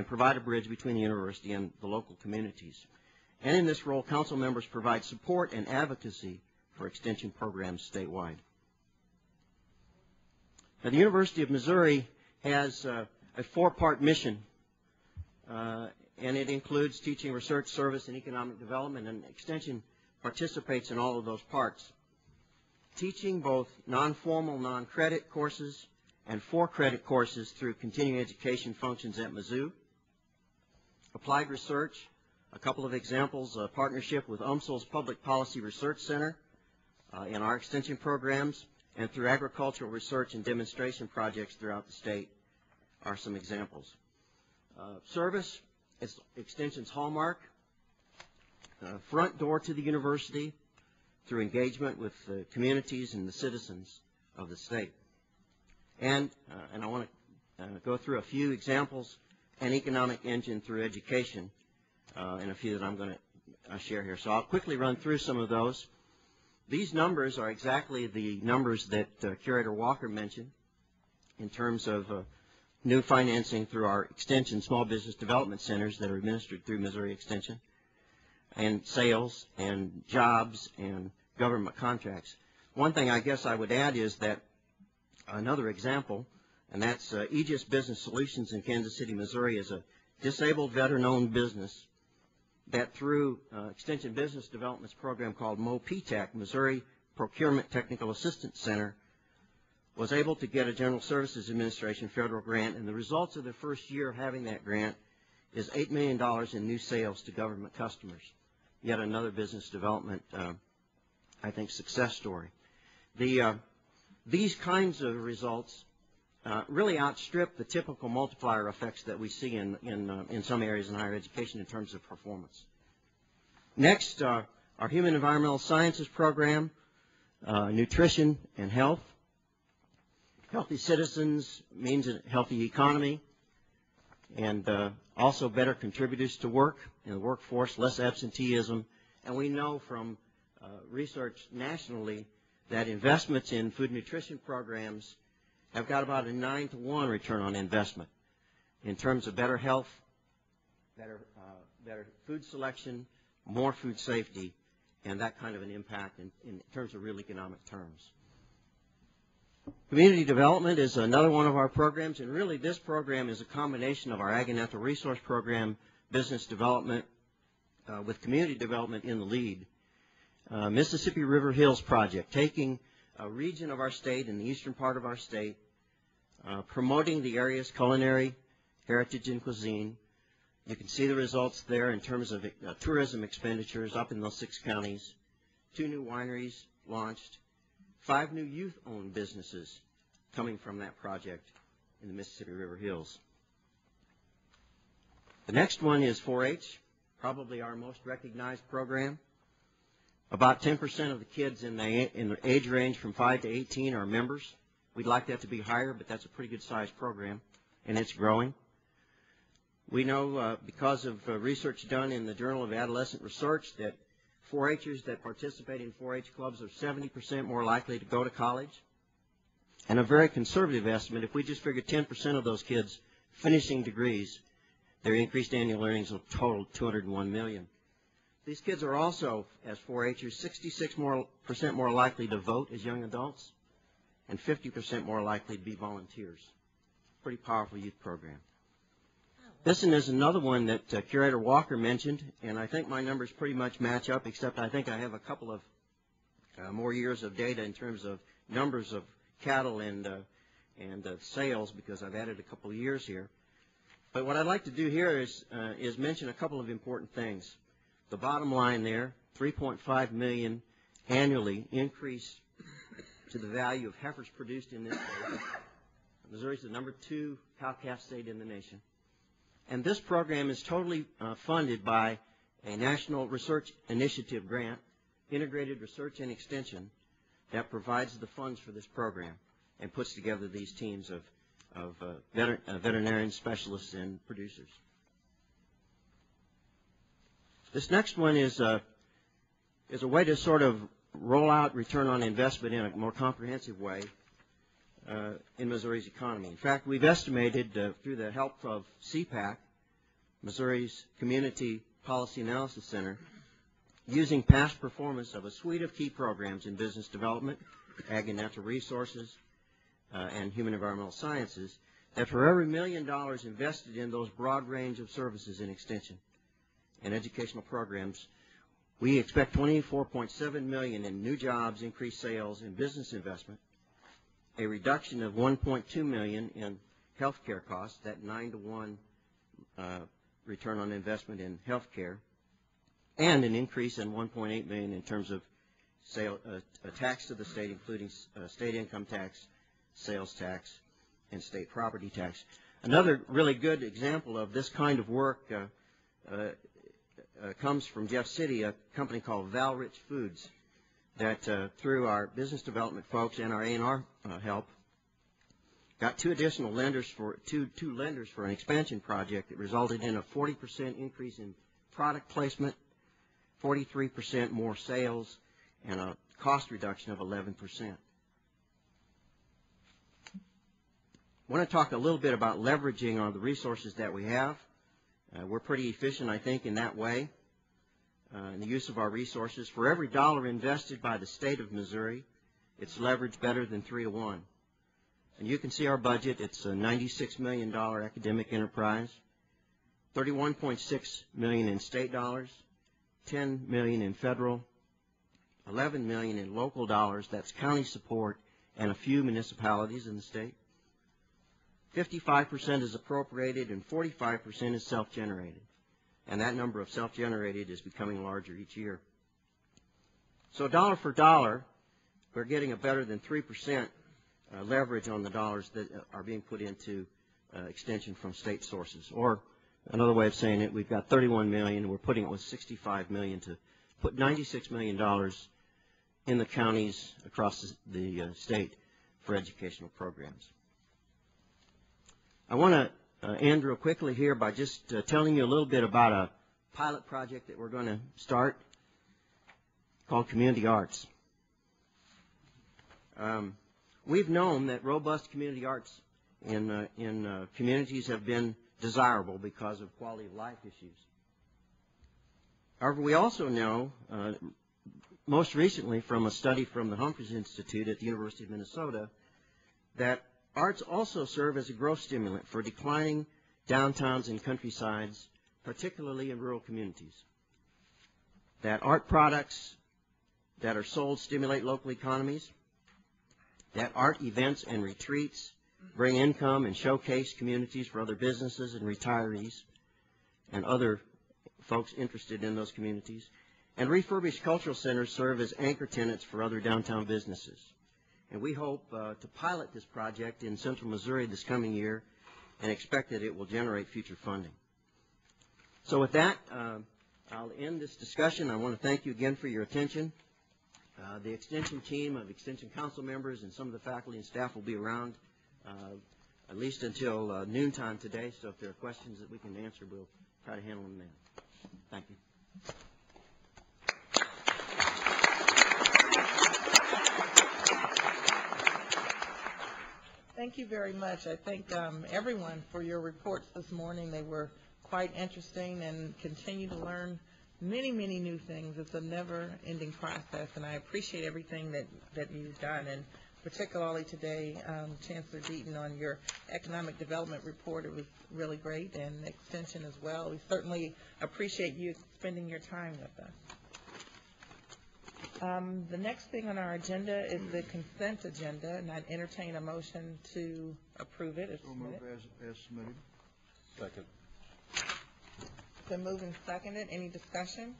provide a bridge between the university and the local communities. And in this role, council members provide support and advocacy for extension programs statewide. Now, the University of Missouri has a four-part mission, and it includes teaching, research, service, and economic development, and Extension participates in all of those parts. Teaching both non-formal, non-credit courses and for-credit courses through continuing education functions at Mizzou. Applied research, a couple of examples, a partnership with UMSL's Public Policy Research Center in our extension programs, and through agricultural research and demonstration projects throughout the state are some examples. Service is Extension's hallmark, front door to the university through engagement with the communities and the citizens of the state. And I want to go through a few examples, an economic engine through education, and a few that I'm going to share here. So I'll quickly run through some of those. These numbers are exactly the numbers that Curator Walker mentioned in terms of new financing through our Extension Small Business Development Centers that are administered through Missouri Extension, and sales and jobs and government contracts. One thing I guess I would add is that another example, and that's Aegis Business Solutions in Kansas City, Missouri, is a disabled veteran-owned business that through Extension Business Development's program called MOPTEC, Missouri Procurement Technical Assistance Center, was able to get a General Services Administration federal grant, and the results of their first year of having that grant is $8 million in new sales to government customers. Yet another business development, I think, success story. These kinds of results really outstrip the typical multiplier effects that we see in some areas in higher education in terms of performance. Next, our Human Environmental Sciences program, nutrition and health. Healthy citizens means a healthy economy, and also better contributors to work in the workforce, less absenteeism. And we know from research nationally that investments in food nutrition programs have got about a 9-to-1 return on investment in terms of better health, better food selection, more food safety, and that kind of an impact in terms of real economic terms. Community development is another one of our programs, and really this program is a combination of our Ag and Natural Resource Program, business development, with community development in the lead. Mississippi River Hills Project, taking a region of our state in the eastern part of our state, promoting the area's culinary heritage and cuisine. You can see the results there in terms of tourism expenditures up in those 6 counties. 2 new wineries launched, 5 new youth-owned businesses coming from that project in the Mississippi River Hills. The next one is 4-H, probably our most recognized program. About 10% of the kids in the age range from 5 to 18 are members. We'd like that to be higher, but that's a pretty good-sized program, and it's growing. We know because of research done in the Journal of Adolescent Research that 4-Hers that participate in 4-H clubs are 70% more likely to go to college. And a very conservative estimate, if we just figure 10% of those kids finishing degrees, their increased annual earnings will total $201 million. These kids are also, as 4-Hers, 66% more likely to vote as young adults and 50% more likely to be volunteers. Pretty powerful youth program. This one is another one that Curator Walker mentioned, and I think my numbers pretty much match up, except I think I have a couple of more years of data in terms of numbers of cattle and sales, because I've added a couple of years here. But what I'd like to do here is mention a couple of important things. The bottom line there, $3.5 million annually increase to the value of heifers produced in this state. Missouri is the number 2 cow-calf state in the nation. And this program is totally funded by a National Research Initiative grant, Integrated Research and Extension, that provides the funds for this program and puts together these teams of veterinarian specialists and producers. This next one is a way to sort of roll out return on investment in a more comprehensive way in Missouri's economy. In fact, we've estimated through the help of CPAC, Missouri's Community Policy Analysis Center, using past performance of a suite of key programs in business development, ag and natural resources, and human environmental sciences, that for every $1 million invested in those broad range of services in extension and educational programs, we expect $24.7 million in new jobs, increased sales, and business investment, a reduction of $1.2 million in health care costs, that 9-to-1 return on investment in health care, and an increase in $1.8 million in terms of tax to the state, including state income tax, sales tax, and state property tax. Another really good example of this kind of work comes from Jeff City, a company called Valrich Foods, that through our business development folks and our A&R help, got two lenders for an expansion project that resulted in a 40% increase in product placement, 43% more sales, and a cost reduction of 11%. I want to talk a little bit about leveraging on the resources that we have. We're pretty efficient, I think, in that way, in the use of our resources. For every dollar invested by the state of Missouri, it's leveraged better than 3-to-1. And you can see our budget. It's a $96 million academic enterprise, $31.6 million in state dollars, $10 million in federal, $11 million in local dollars, that's county support, and a few municipalities in the state. 55% is appropriated and 45% is self-generated. And that number of self-generated is becoming larger each year. So dollar for dollar, we're getting a better than 3% leverage on the dollars that are being put into extension from state sources. Or another way of saying it, we've got $31 million, and we're putting it with $65 million to put $96 million in the counties across the state for educational programs. I want to end real quickly here by just telling you a little bit about a pilot project that we're going to start called Community Arts. We've known that robust community arts in communities have been desirable because of quality of life issues. However, we also know, most recently from a study from the Humphreys Institute at the University of Minnesota, that arts also serve as a growth stimulant for declining downtowns and countrysides, particularly in rural communities. That art products that are sold stimulate local economies, that art events and retreats bring income and showcase communities for other businesses and retirees and other folks interested in those communities, and refurbished cultural centers serve as anchor tenants for other downtown businesses. And we hope to pilot this project in central Missouri this coming year and expect that it will generate future funding. So with that, I'll end this discussion. I want to thank you again for your attention. The Extension team of Extension Council members and some of the faculty and staff will be around at least until noontime today, so if there are questions that we can answer, we'll try to handle them then. Thank you. Thank you very much. I thank everyone for your reports this morning. They were quite interesting and continue to learn many, many new things. It's a never-ending process, and I appreciate everything that you've done, and particularly today, Chancellor Deaton, on your economic development report. It was really great, and extension as well. We certainly appreciate you spending your time with us. The next thing on our agenda is the consent agenda, and I'd entertain a motion to approve it. So move as submitted. Second. Been moved and seconded. Any discussion?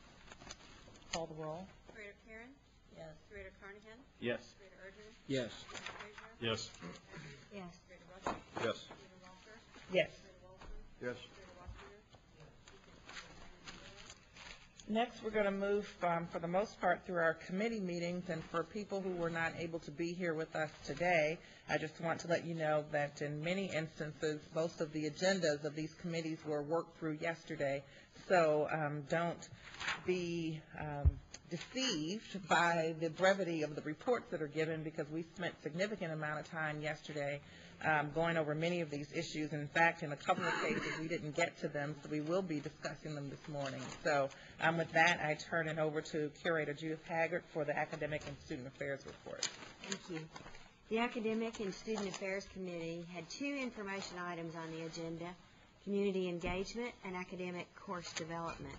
Call the roll. Curator Karen? Yes. Curator Carnahan? Yes. Curator Urban? Yes. Curator Frazier? Yes. Yes. Curator Russell? Yes. Curator Walker? Yes. Curator Walton? Yes. Curator Washington? Next, we're going to move, for the most part, through our committee meetings, and for people who were not able to be here with us today, I just want to let you know that in many instances, most of the agendas of these committees were worked through yesterday, so don't be deceived by the brevity of the reports that are given, because we spent a significant amount of time yesterday going over many of these issues. In fact, in a couple of cases, we didn't get to them, so we will be discussing them this morning. So with that, I turn it over to Curator Judith Haggard for the Academic and Student Affairs Report. Thank you. The Academic and Student Affairs Committee had 2 information items on the agenda: community engagement and academic course development.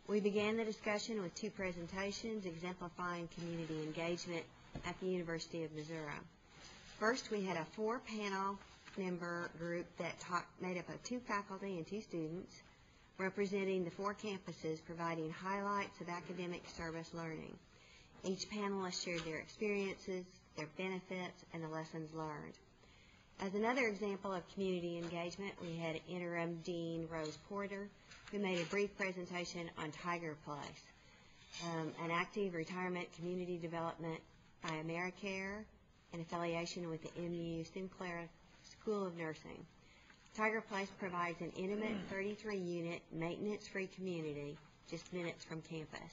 We began the discussion with 2 presentations exemplifying community engagement at the University of Missouri. First, we had a 4-panel member group that made up of 2 faculty and 2 students representing the 4 campuses, providing highlights of academic service learning. Each panelist shared their experiences, their benefits, and the lessons learned. As another example of community engagement, we had Interim Dean Rose Porter, who made a brief presentation on Tiger Place, an active retirement community development by AmeriCare in affiliation with the MU Sinclair School of Nursing. Tiger Place provides an intimate 33-unit, maintenance-free community just minutes from campus.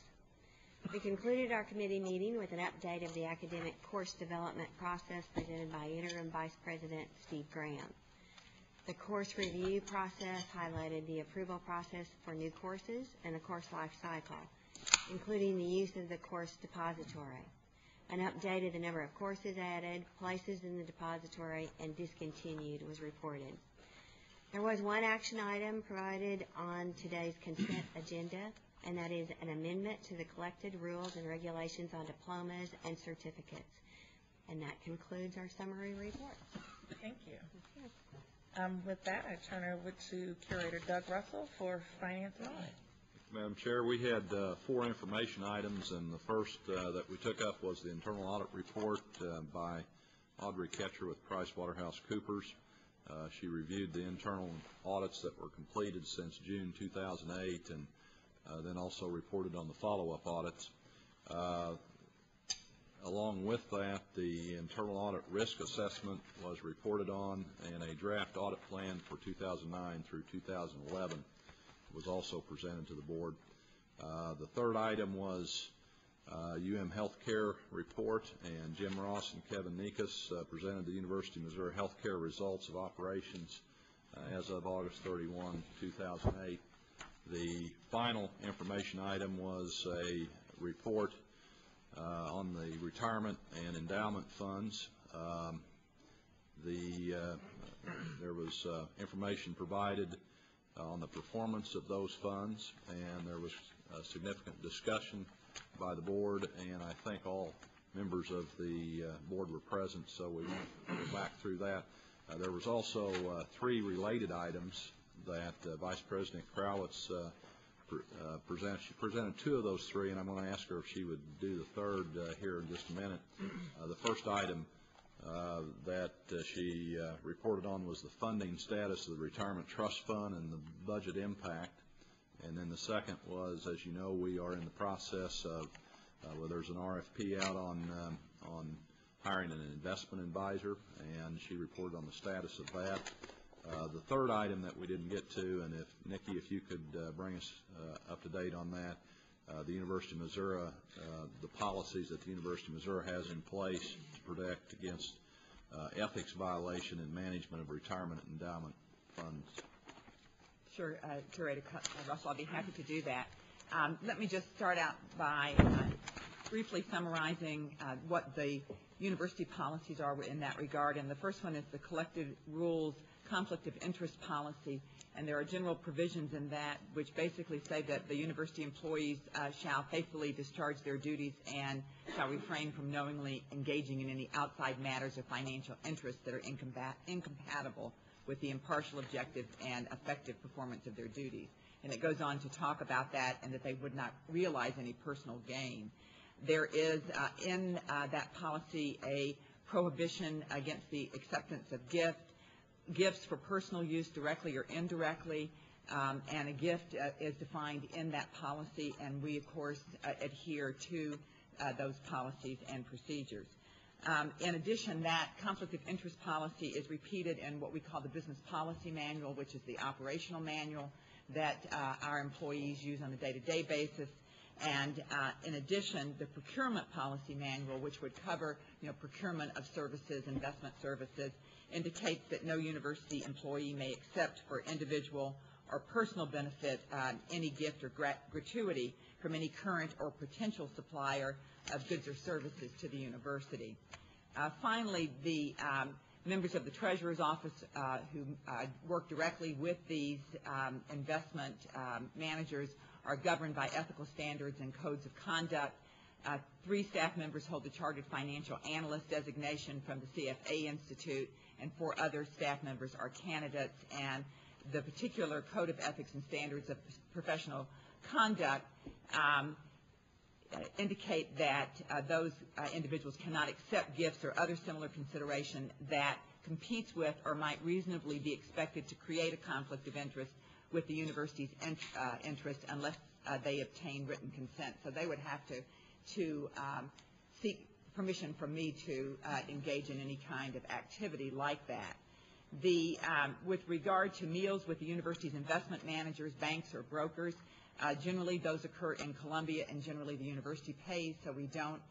We concluded our committee meeting with an update of the academic course development process presented by Interim Vice President Steve Graham. The course review process highlighted the approval process for new courses and the course life cycle, including the use of the course depository. An update of the number of courses added, places in the depository, and discontinued was reported. There was one action item provided on today's consent agenda, and that is an amendment to the collected rules and regulations on diplomas and certificates. And that concludes our summary report. Thank you. With that, I turn over to Curator Doug Russell for Finance and Audit. Madam Chair, we had 4 information items, and the first that we took up was the internal audit report by Audrey Ketcher with PricewaterhouseCoopers. She reviewed the internal audits that were completed since June 2008 and then also reported on the follow-up audits. Along with that, the internal audit risk assessment was reported on, and a draft audit plan for 2009 through 2011 was also presented to the board. The third item was Healthcare report, and Jim Ross and Kevin Nikas presented the University of Missouri Healthcare results of operations as of August 31, 2008. The final information item was a report on the retirement and endowment funds. There was information provided on the performance of those funds, and there was significant discussion by the board, and I think all members of the board were present, so we went back through that. There was also 3 related items that Vice President Crowitz presented. She presented 2 of those 3, and I'm going to ask her if she would do the third here in just a minute. The first item that she reported on was the funding status of the Retirement Trust Fund and the budget impact. And then the second was, as you know, we are in the process of, well, there's an RFP out on hiring an investment advisor, and she reported on the status of that. The third item that we didn't get to, and if Nikki, if you could bring us up to date on that, the University of Missouri, the policies that the University of Missouri has in place to protect against ethics violation and management of retirement and endowment funds. Sure, Curator Russell, I'll be happy to do that. Let me just start out by briefly summarizing what the university policies are in that regard. And the first one is the collected rules conflict of interest policy, and there are general provisions in that which basically say that the university employees shall faithfully discharge their duties and shall refrain from knowingly engaging in any outside matters of financial interest that are incompatible with the impartial, objective, and effective performance of their duties. And it goes on to talk about that and that they would not realize any personal gain. There is in that policy a prohibition against the acceptance of gifts for personal use directly or indirectly, and a gift is defined in that policy, and we, of course, adhere to those policies and procedures. In addition, that conflict of interest policy is repeated in what we call the business policy manual, which is the operational manual that our employees use on a day-to-day basis. And in addition, the procurement policy manual, which would cover, procurement of services, investment services, indicates that no university employee may accept for individual or personal benefit any gift or gratuity from any current or potential supplier of goods or services to the university. Finally, the members of the Treasurer's Office who work directly with these investment managers are governed by ethical standards and codes of conduct. 3 staff members hold the Chartered Financial Analyst designation from the CFA Institute, and 4 other staff members are candidates. And the particular Code of Ethics and Standards of Professional Conduct indicate that those individuals cannot accept gifts or other similar consideration that competes with or might reasonably be expected to create a conflict of interest with the university's interest unless they obtain written consent. So they would have to seek permission from me to engage in any kind of activity like that. With regard to meals with the university's investment managers, banks, or brokers, generally those occur in Columbia, and generally the university pays, so we don't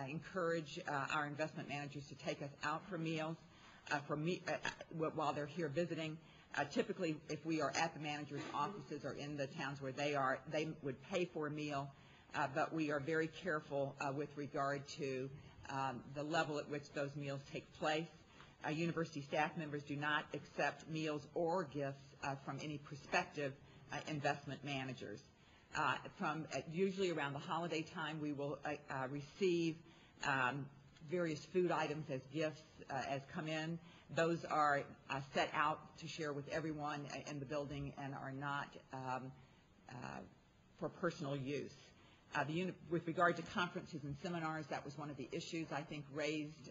encourage our investment managers to take us out for meals while they're here visiting. Typically, if we are at the manager's offices or in the towns where they are, they would pay for a meal, but we are very careful with regard to the level at which those meals take place. University staff members do not accept meals or gifts from any prospective investment managers. Usually around the holiday time, we will receive various food items as gifts as come in. Those are set out to share with everyone in the building and are not for personal use. With regard to conferences and seminars, that was one of the issues I think raised.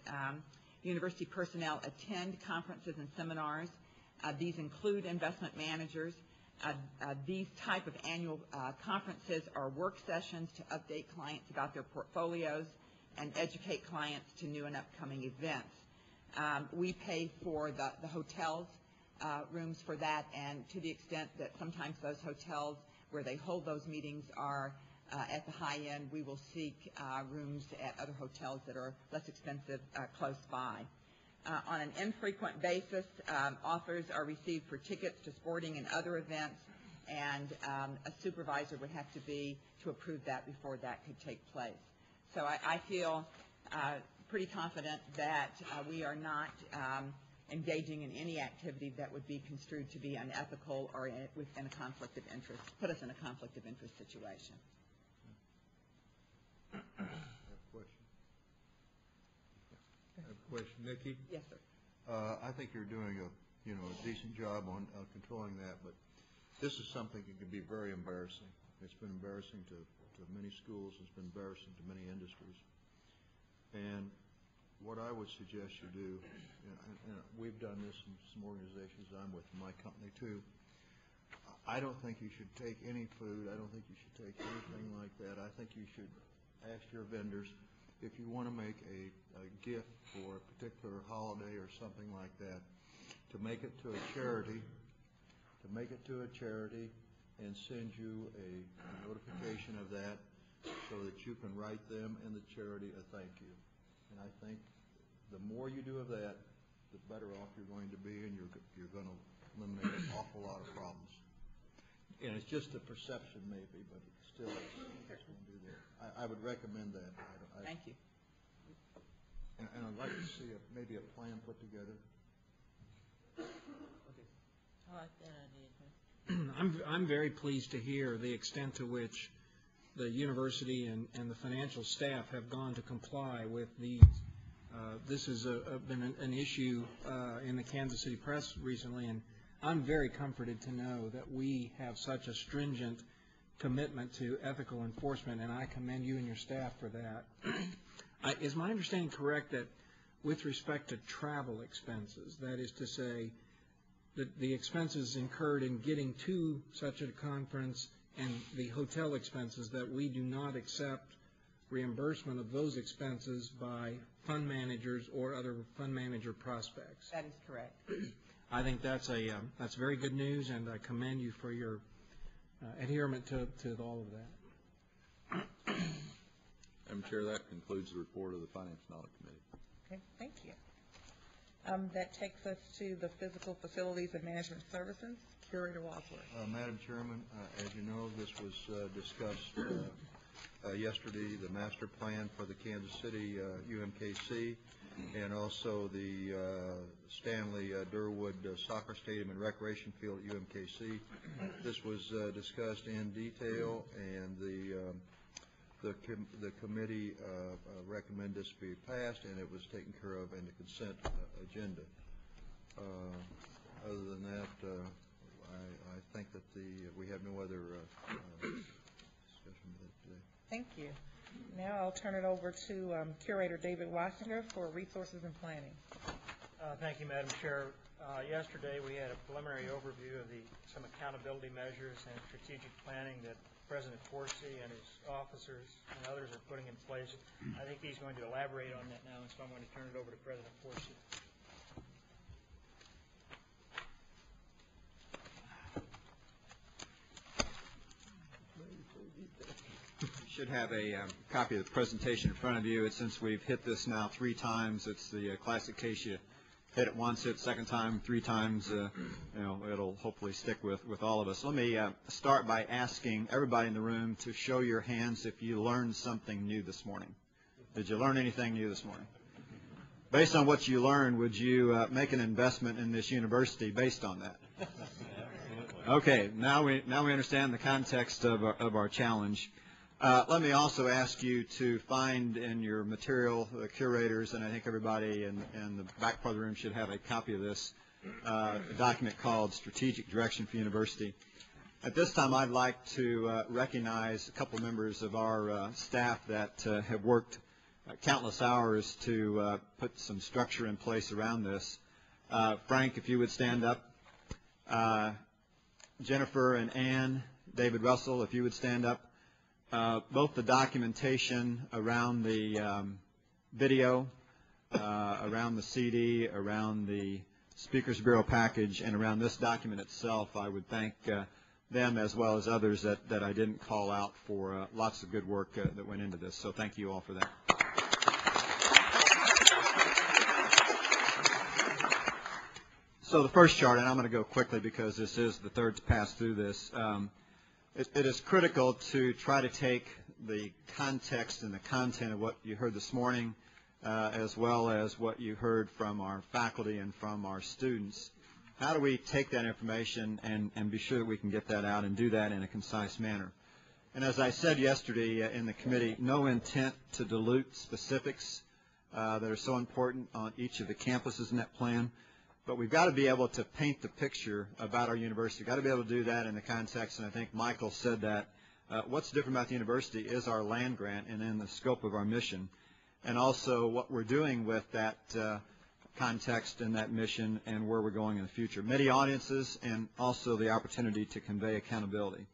University personnel attend conferences and seminars. These include investment managers. These type of annual conferences are work sessions to update clients about their portfolios and educate clients to new and upcoming events. We pay for the hotels rooms for that, and to the extent that sometimes those hotels where they hold those meetings are at the high end, we will seek rooms at other hotels that are less expensive close by. On an infrequent basis, authors are received for tickets to sporting and other events, and a supervisor would have to approve that before that could take place. So I feel pretty confident that we are not engaging in any activity that would be construed to be unethical or within a conflict of interest, put us in a conflict of interest situation. I have a question. Nikki? Yes, sir. I think you're doing a decent job on controlling that, but this is something that can be very embarrassing. It's been embarrassing to many schools. It's been embarrassing to many industries. And what I would suggest you do, and we've done this in some organizations I'm with, my company too, I don't think you should take any food. I don't think you should take anything like that. I think you should ask your vendors if you want to make a gift for a particular holiday or something like that, to make it to a charity, and send you a notification of that so that you can write them and the charity a thank you. And I think the more you do of that, the better off you're going to be, and you're going to eliminate an awful lot of problems. And it's just a perception maybe, but still it's going to do that. I would recommend that. Thank you. And I'd like to see maybe a plan put together. I like that idea. I'm very pleased to hear the extent to which the university and the financial staff have gone to comply with these. This has been an issue in the Kansas City Press recently, and I'm very comforted to know that we have such a stringent commitment to ethical enforcement, and I commend you and your staff for that. Is my understanding correct that with respect to travel expenses, that is to say that the expenses incurred in getting to such a conference and the hotel expenses, that we do not accept reimbursement of those expenses by fund managers or other fund manager prospects? That is correct. I think that's very good news, and I commend you for your adherence to all of that. Madam Chair, that concludes the report of the Finance and Audit Committee. Okay, thank you. That takes us to the Physical Facilities and Management Services. Curator Wadsworth. Madam Chairman, as you know, this was discussed yesterday the master plan for the Kansas City UMKC and also the Stanley Durwood Soccer Stadium and Recreation Field at UMKC. This was discussed in detail, and the committee recommended this be passed, and it was taken care of in the consent agenda. Other than that, I think that we have no other discussion today. Thank you. Now I'll turn it over to Curator David Wassinger for Resources and Planning. Thank you, Madam Chair. Yesterday we had a preliminary overview of some accountability measures and strategic planning that President Forsey and his officers and others are putting in place. I think he's going to elaborate on that now, and so I'm going to turn it over to President Forsey. You should have a copy of the presentation in front of you. Since we've hit this now 3 times, it's the classic case you hit it once, hit it second time, 3 times. It'll hopefully stick with all of us. Let me start by asking everybody in the room to show your hands if you learned something new this morning. Did you learn anything new this morning? Based on what you learned, would you make an investment in this university based on that? Okay, now we understand the context of our challenge. Let me also ask you to find in your material, the curators, and I think everybody in the back part of the room should have a copy of this, a document called Strategic Direction for University. At this time, I'd like to recognize a couple members of our staff that have worked countless hours to put some structure in place around this. Frank, if you would stand up. Jennifer and Ann, David Russell, if you would stand up. Both the documentation around the video, around the CD, around the Speakers Bureau package, and around this document itself, I would thank them as well as others that I didn't call out for lots of good work that went into this. So thank you all for that. So the first chart, and I'm going to go quickly because this is the third to pass through this. It is critical to try to take the context and the content of what you heard this morning, as well as what you heard from our faculty and from our students. How do we take that information and be sure that we can get that out and do that in a concise manner? And as I said yesterday in the committee, no intent to dilute specifics that are so important on each of the campuses in that plan. But we've got to be able to paint the picture about our university. We've got to be able to do that in the context, and I think Michael said that. What's different about the university is our land grant and in the scope of our mission, and also what we're doing with that context and that mission and where we're going in the future. Many audiences and also the opportunity to convey accountability.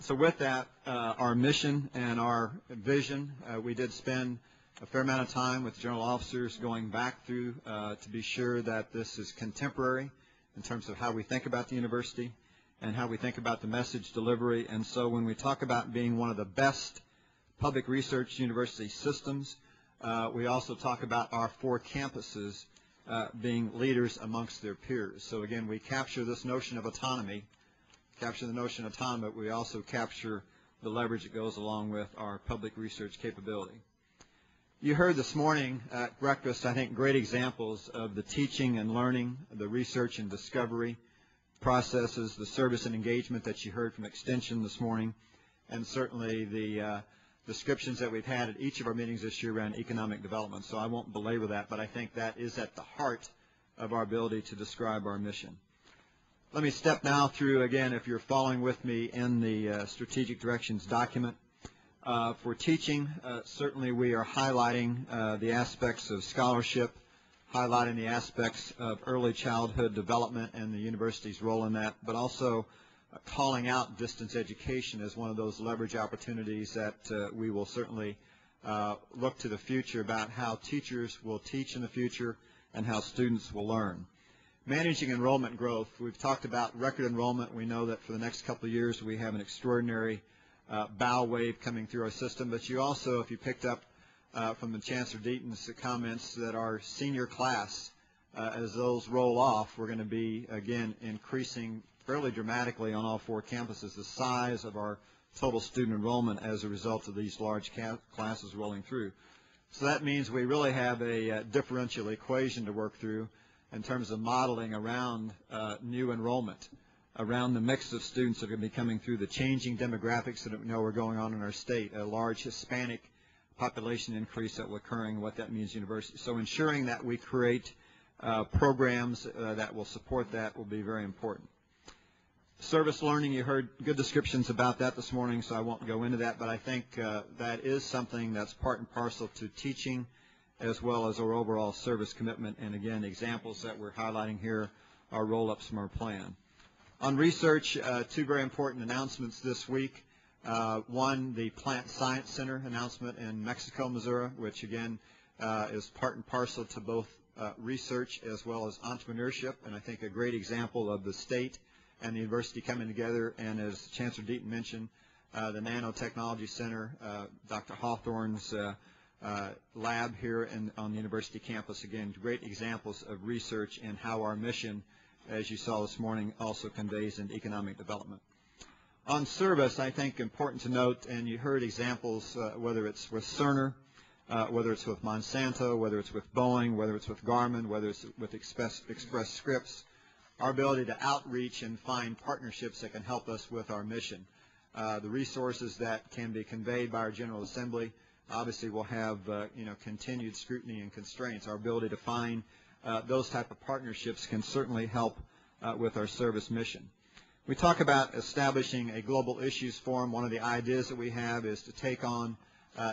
So with that, our mission and our vision, we did spend a fair amount of time with general officers going back through to be sure that this is contemporary in terms of how we think about the university and how we think about the message delivery. And so when we talk about being one of the best public research university systems, we also talk about our 4 campuses being leaders amongst their peers. So again, we capture this notion of autonomy, but we also capture the leverage that goes along with our public research capability. You heard this morning at breakfast, I think, great examples of the teaching and learning, the research and discovery processes, the service and engagement that you heard from Extension this morning, and certainly the descriptions that we've had at each of our meetings this year around economic development. So I won't belabor that, but I think that is at the heart of our ability to describe our mission. Let me step now through, again, if you're following with me in the Strategic Directions document. For teaching, certainly we are highlighting the aspects of scholarship, highlighting the aspects of early childhood development and the university's role in that, but also calling out distance education as one of those leverage opportunities that we will certainly look to the future about how teachers will teach in the future and how students will learn. Managing enrollment growth, we've talked about record enrollment. We know that for the next couple of years we have an extraordinary bow wave coming through our system, but you also, if you picked up from the Chancellor Deaton's comments, that our senior class, as those roll off, we're going to be, again, increasing fairly dramatically on all 4 campuses. The size of our total student enrollment as a result of these large classes rolling through. So that means we really have a differential equation to work through in terms of modeling around new enrollment, around the mix of students that are going to be coming through, the changing demographics that we know are going on in our state, a large Hispanic population increase that will occurring, what that means university. So ensuring that we create programs that will support that will be very important. Service learning, you heard good descriptions about that this morning, so I won't go into that, but I think that is something that's part and parcel to teaching as well as our overall service commitment. And again, examples that we're highlighting here are roll-ups from our plan. On research, two very important announcements this week. One, the Plant Science Center announcement in Mexico, Missouri, which again is part and parcel to both research as well as entrepreneurship, and I think a great example of the state and the university coming together. And as Chancellor Deaton mentioned, the Nanotechnology Center, Dr. Hawthorne's lab here on the university campus, again, great examples of research and how our mission, as you saw this morning, also conveys in economic development. On service, I think important to note, and you heard examples, whether it's with Cerner, whether it's with Monsanto, whether it's with Boeing, whether it's with Garmin, whether it's with Express Scripts, our ability to outreach and find partnerships that can help us with our mission. The resources that can be conveyed by our General Assembly obviously will have continued scrutiny and constraints. Our ability to find those type of partnerships can certainly help with our service mission. We talk about establishing a global issues forum. One of the ideas that we have is to take on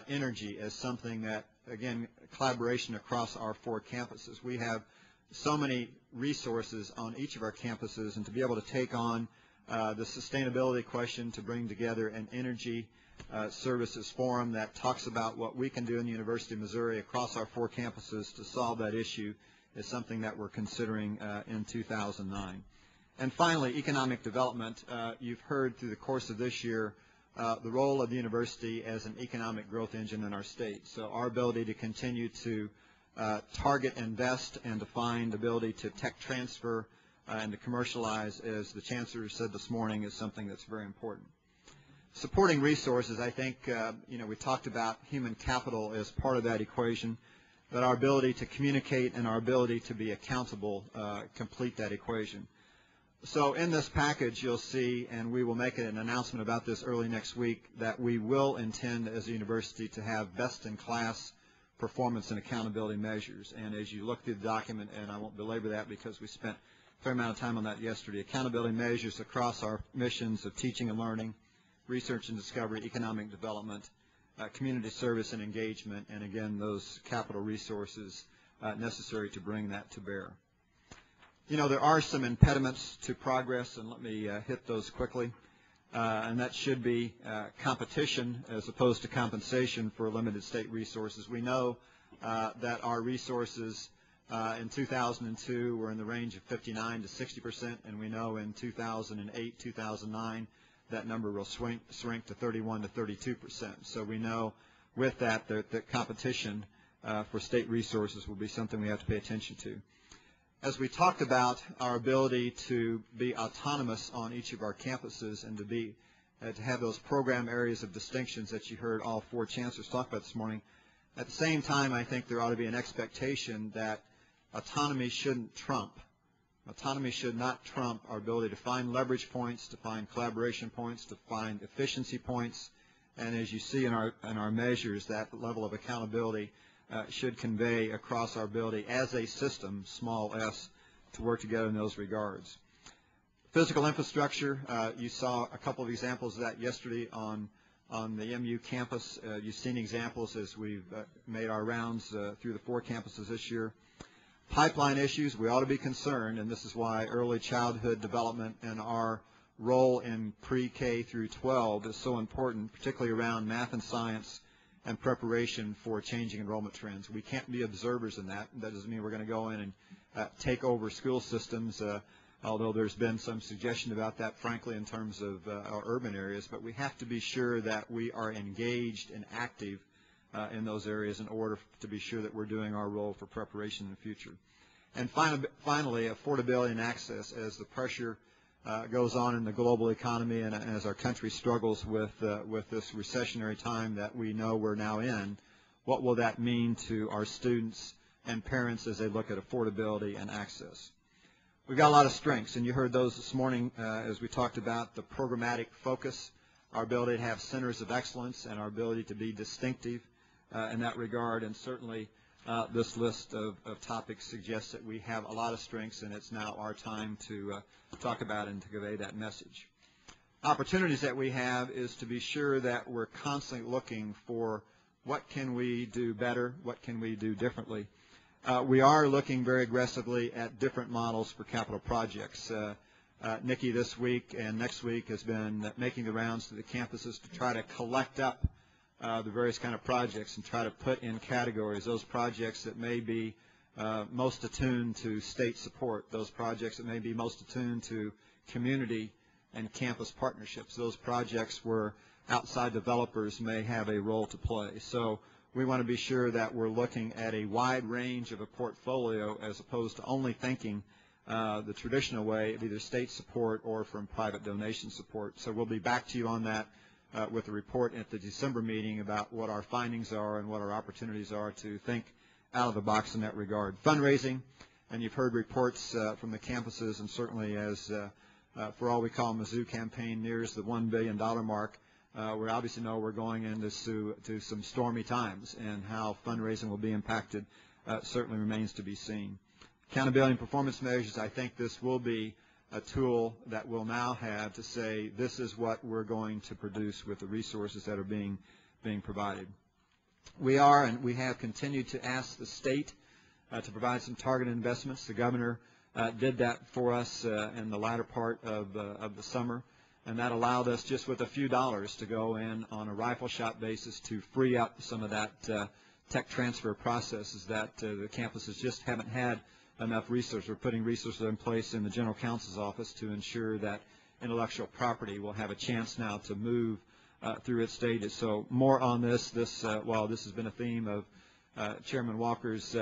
energy as something that, again, collaboration across our 4 campuses. We have so many resources on each of our campuses, and to be able to take on the sustainability question, to bring together an energy services forum that talks about what we can do in the University of Missouri across our 4 campuses to solve that issue is something that we're considering in 2009. And finally, economic development. You've heard through the course of this year the role of the university as an economic growth engine in our state. So our ability to continue to target, invest, and to find the ability to tech transfer and to commercialize, as the Chancellor said this morning, is something that's very important. Supporting resources, I think, we talked about human capital as part of that equation, but our ability to communicate and our ability to be accountable complete that equation. So in this package, you'll see, and we will make an announcement about this early next week, that we will intend as a university to have best-in-class performance and accountability measures. And as you look through the document, and I won't belabor that because we spent a fair amount of time on that yesterday, accountability measures across our missions of teaching and learning, research and discovery, economic development, community service and engagement, and again, those capital resources necessary to bring that to bear. There are some impediments to progress, and let me hit those quickly. And that should be competition as opposed to compensation for limited state resources. We know that our resources in 2002 were in the range of 59 to 60%, and we know in 2008, 2009, that number will shrink to 31 to 32%. So we know with that that competition for state resources will be something we have to pay attention to. As we talked about our ability to be autonomous on each of our campuses and to have those program areas of distinctions that you heard all 4 chancellors talk about this morning, at the same time, I think there ought to be an expectation that autonomy shouldn't trump. Autonomy should not trump our ability to find leverage points, to find collaboration points, to find efficiency points, and as you see in our measures, that level of accountability should convey across our ability as a system, small s, to work together in those regards. Physical infrastructure, you saw a couple of examples of that yesterday on the MU campus. You've seen examples as we've made our rounds through the 4 campuses this year. Pipeline issues, we ought to be concerned, and this is why early childhood development and our role in pre-K through 12 is so important, particularly around math and science and preparation for changing enrollment trends. We can't be observers in that. That doesn't mean we're going to go in and take over school systems, although there's been some suggestion about that, frankly, in terms of our urban areas. But we have to be sure that we are engaged and active in those areas in order to be sure that we're doing our role for preparation in the future. And finally, affordability and access. As the pressure goes on in the global economy and as our country struggles with this recessionary time that we know we're now in, what will that mean to our students and parents as they look at affordability and access? We've got a lot of strengths, and you heard those this morning as we talked about the programmatic focus, our ability to have centers of excellence, and our ability to be distinctive in that regard. And certainly this list of topics suggests that we have a lot of strengths, and it's now our time to talk about and to convey that message. Opportunities that we have is to be sure that we're constantly looking for what can we do better, what can we do differently. We are looking very aggressively at different models for capital projects. Nikki this week and next week has been making the rounds to the campuses to try to collect up the various kind of projects and try to put in categories those projects that may be most attuned to state support, those projects that may be most attuned to community and campus partnerships, those projects where outside developers may have a role to play. So we want to be sure that we're looking at a wide range of a portfolio as opposed to only thinking the traditional way of either state support or from private donation support. So we'll be back to you on that with a report at the December meeting about what our findings are and what our opportunities are to think out of the box in that regard. Fundraising, and you've heard reports from the campuses, and certainly as for all we call Mizzou campaign nears the $1 billion mark, we obviously know we're going into some stormy times, and how fundraising will be impacted certainly remains to be seen. Accountability and performance measures, I think this will be a tool that we'll now have to say this is what we're going to produce with the resources that are being provided. We are and we have continued to ask the state to provide some targeted investments. The governor did that for us in the latter part of the summer. And that allowed us just with a few dollars to go in on a rifle shot basis to free up some of that tech transfer processes that the campuses just haven't had enough resources. We're putting resources in place in the general counsel's office to ensure that intellectual property will have a chance now to move through its stages. So more on this. While this has been a theme of Chairman Walker's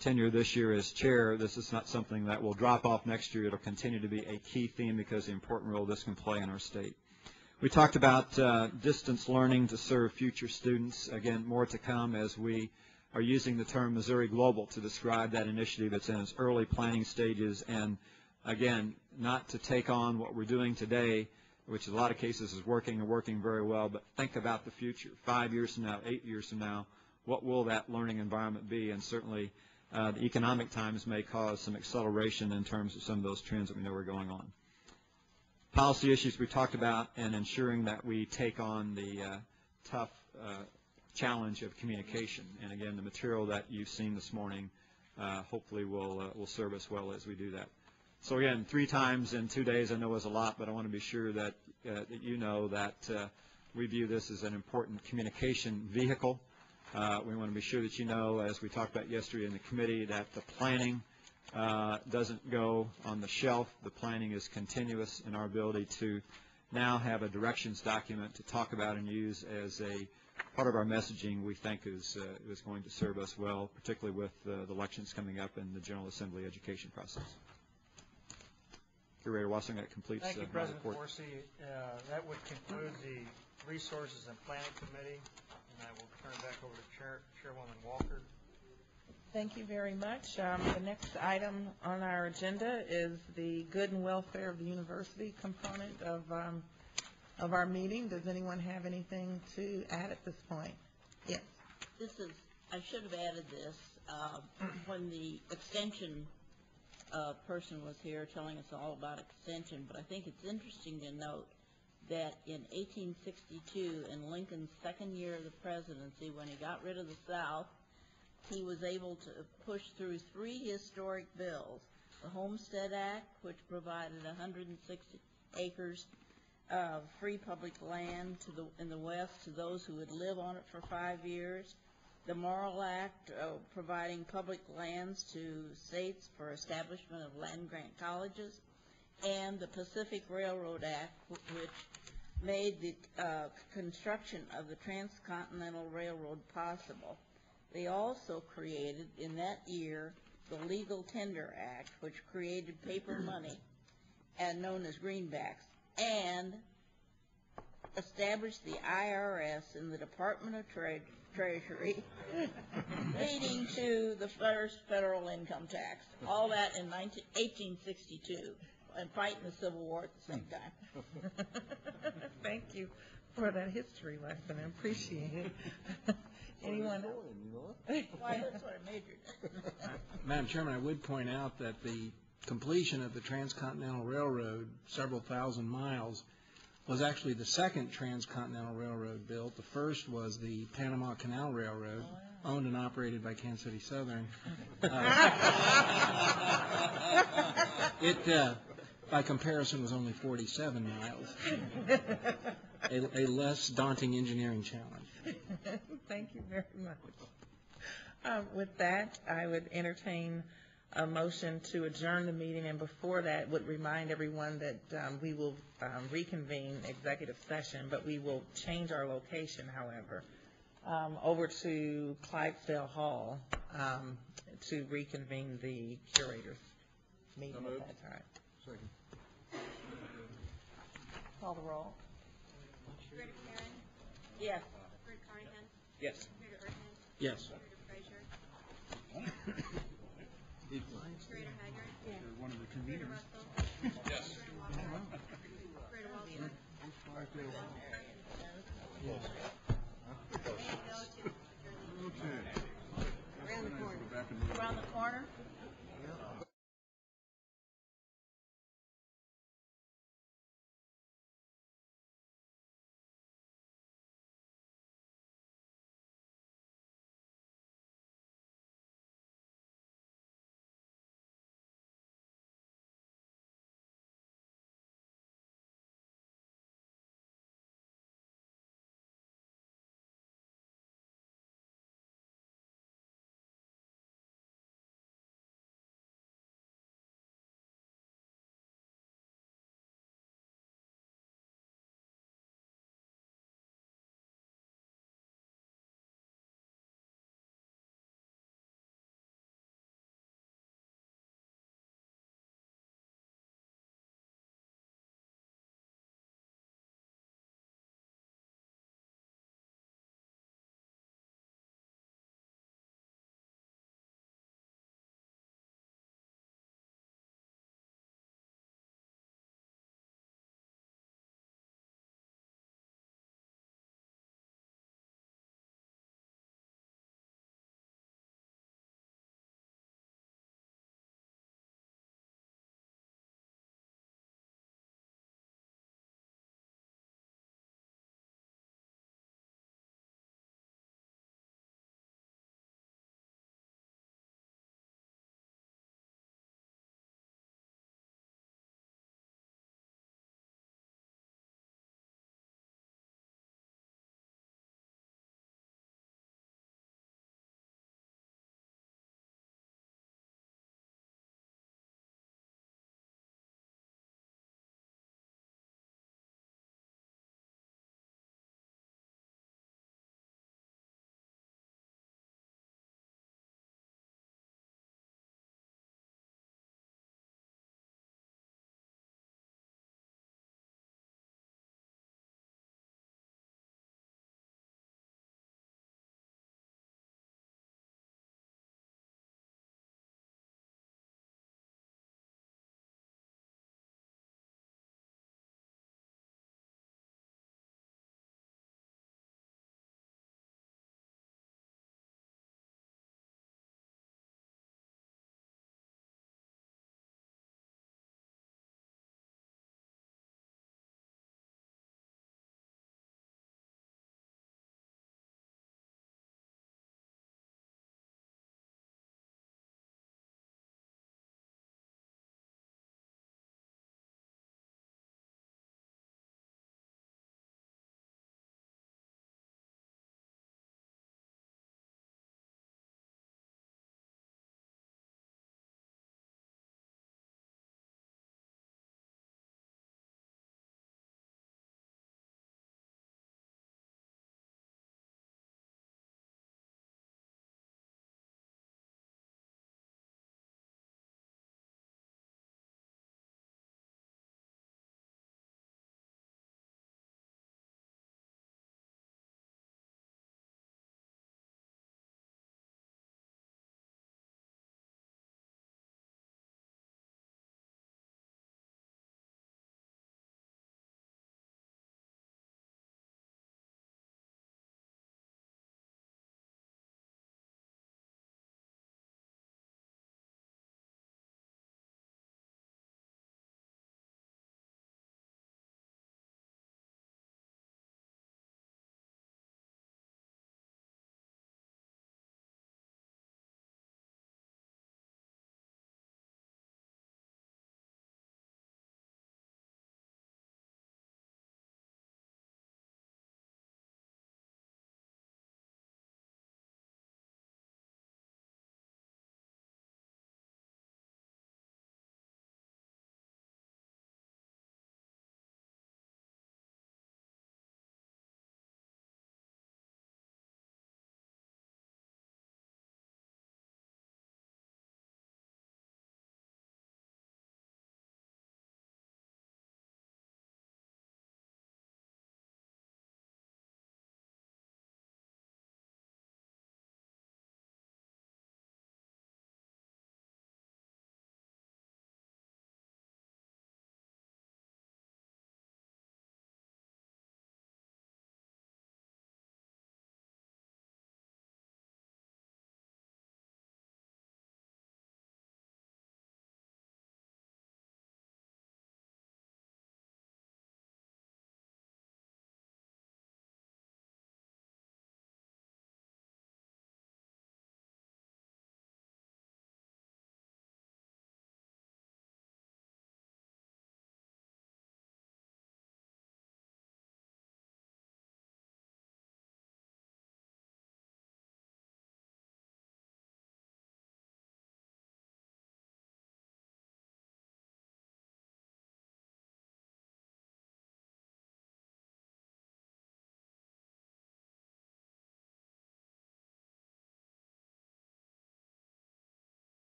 tenure this year as chair, this is not something that will drop off next year. It'll continue to be a key theme because of the important role this can play in our state. We talked about distance learning to serve future students. Again, more to come as we are using the term Missouri Global to describe that initiative. It's in its early planning stages, and again, not to take on what we're doing today, which in a lot of cases is working and working very well, but think about the future. 5 years from now, 8 years from now, what will that learning environment be? And certainly the economic times may cause some acceleration in terms of some of those trends that we know are going on. Policy issues we talked about, and ensuring that we take on the tough challenge of communication. And again, the material that you've seen this morning hopefully will serve us well as we do that. So again, 3 times in 2 days I know is a lot, but I want to be sure that, that you know that we view this as an important communication vehicle. We want to be sure that you know, as we talked about yesterday in the committee, that the planning doesn't go on the shelf. The planning is continuous, in our ability to now have a directions document to talk about and use as a part of our messaging we think is going to serve us well, particularly with the elections coming up and the General Assembly education process. Curator Wassing, that completes Thank you, my President report. Forsey. That would conclude the Resources and Planning Committee. And I will turn it back over to Chairwoman Walker. Thank you very much. The next item on our agenda is the good and welfare of the university component of our meeting. Does anyone have anything to add at this point? Yes. I should have added this when the extension person was here telling us all about extension, but I think it's interesting to note that in 1862, in Lincoln's second year of the presidency, when he got rid of the South, he was able to push through 3 historic bills. The Homestead Act, which provided 160 acres of free public land in the West to those who would live on it for 5 years. The Morrill Act, providing public lands to states for establishment of land-grant colleges. And the Pacific Railroad Act, which made the construction of the Transcontinental Railroad possible. They also created, in that year, the Legal Tender Act, which created paper money and known as greenbacks, and established the IRS in the Department of Treasury, leading to the first federal income tax. All that in 1862, and fighting the Civil War at the same time. Thank you for that history lesson. I appreciate it. Anyone else? Why, that's what I majored in. Madam Chairman, I would point out that the completion of the Transcontinental Railroad, several thousand miles, was actually the second Transcontinental Railroad built. The first was the Panama Canal Railroad, owned and operated by Kansas City Southern. It, by comparison, was only 47 miles. A less daunting engineering challenge. Thank you very much. With that, I would entertain a motion to adjourn the meeting, and before that, would remind everyone that we will reconvene executive session, but we will change our location, however, over to Clydesdale Hall to reconvene the curators meeting at that time. Second. Call the roll. Greta Karen, Yes. Greg Carnahan, Yes. Greta Erdman, Yes. Greta Frazier, Greta Haggard, One of the Greta conveners. Russell, Yes. Greta Walker, Greta Walter,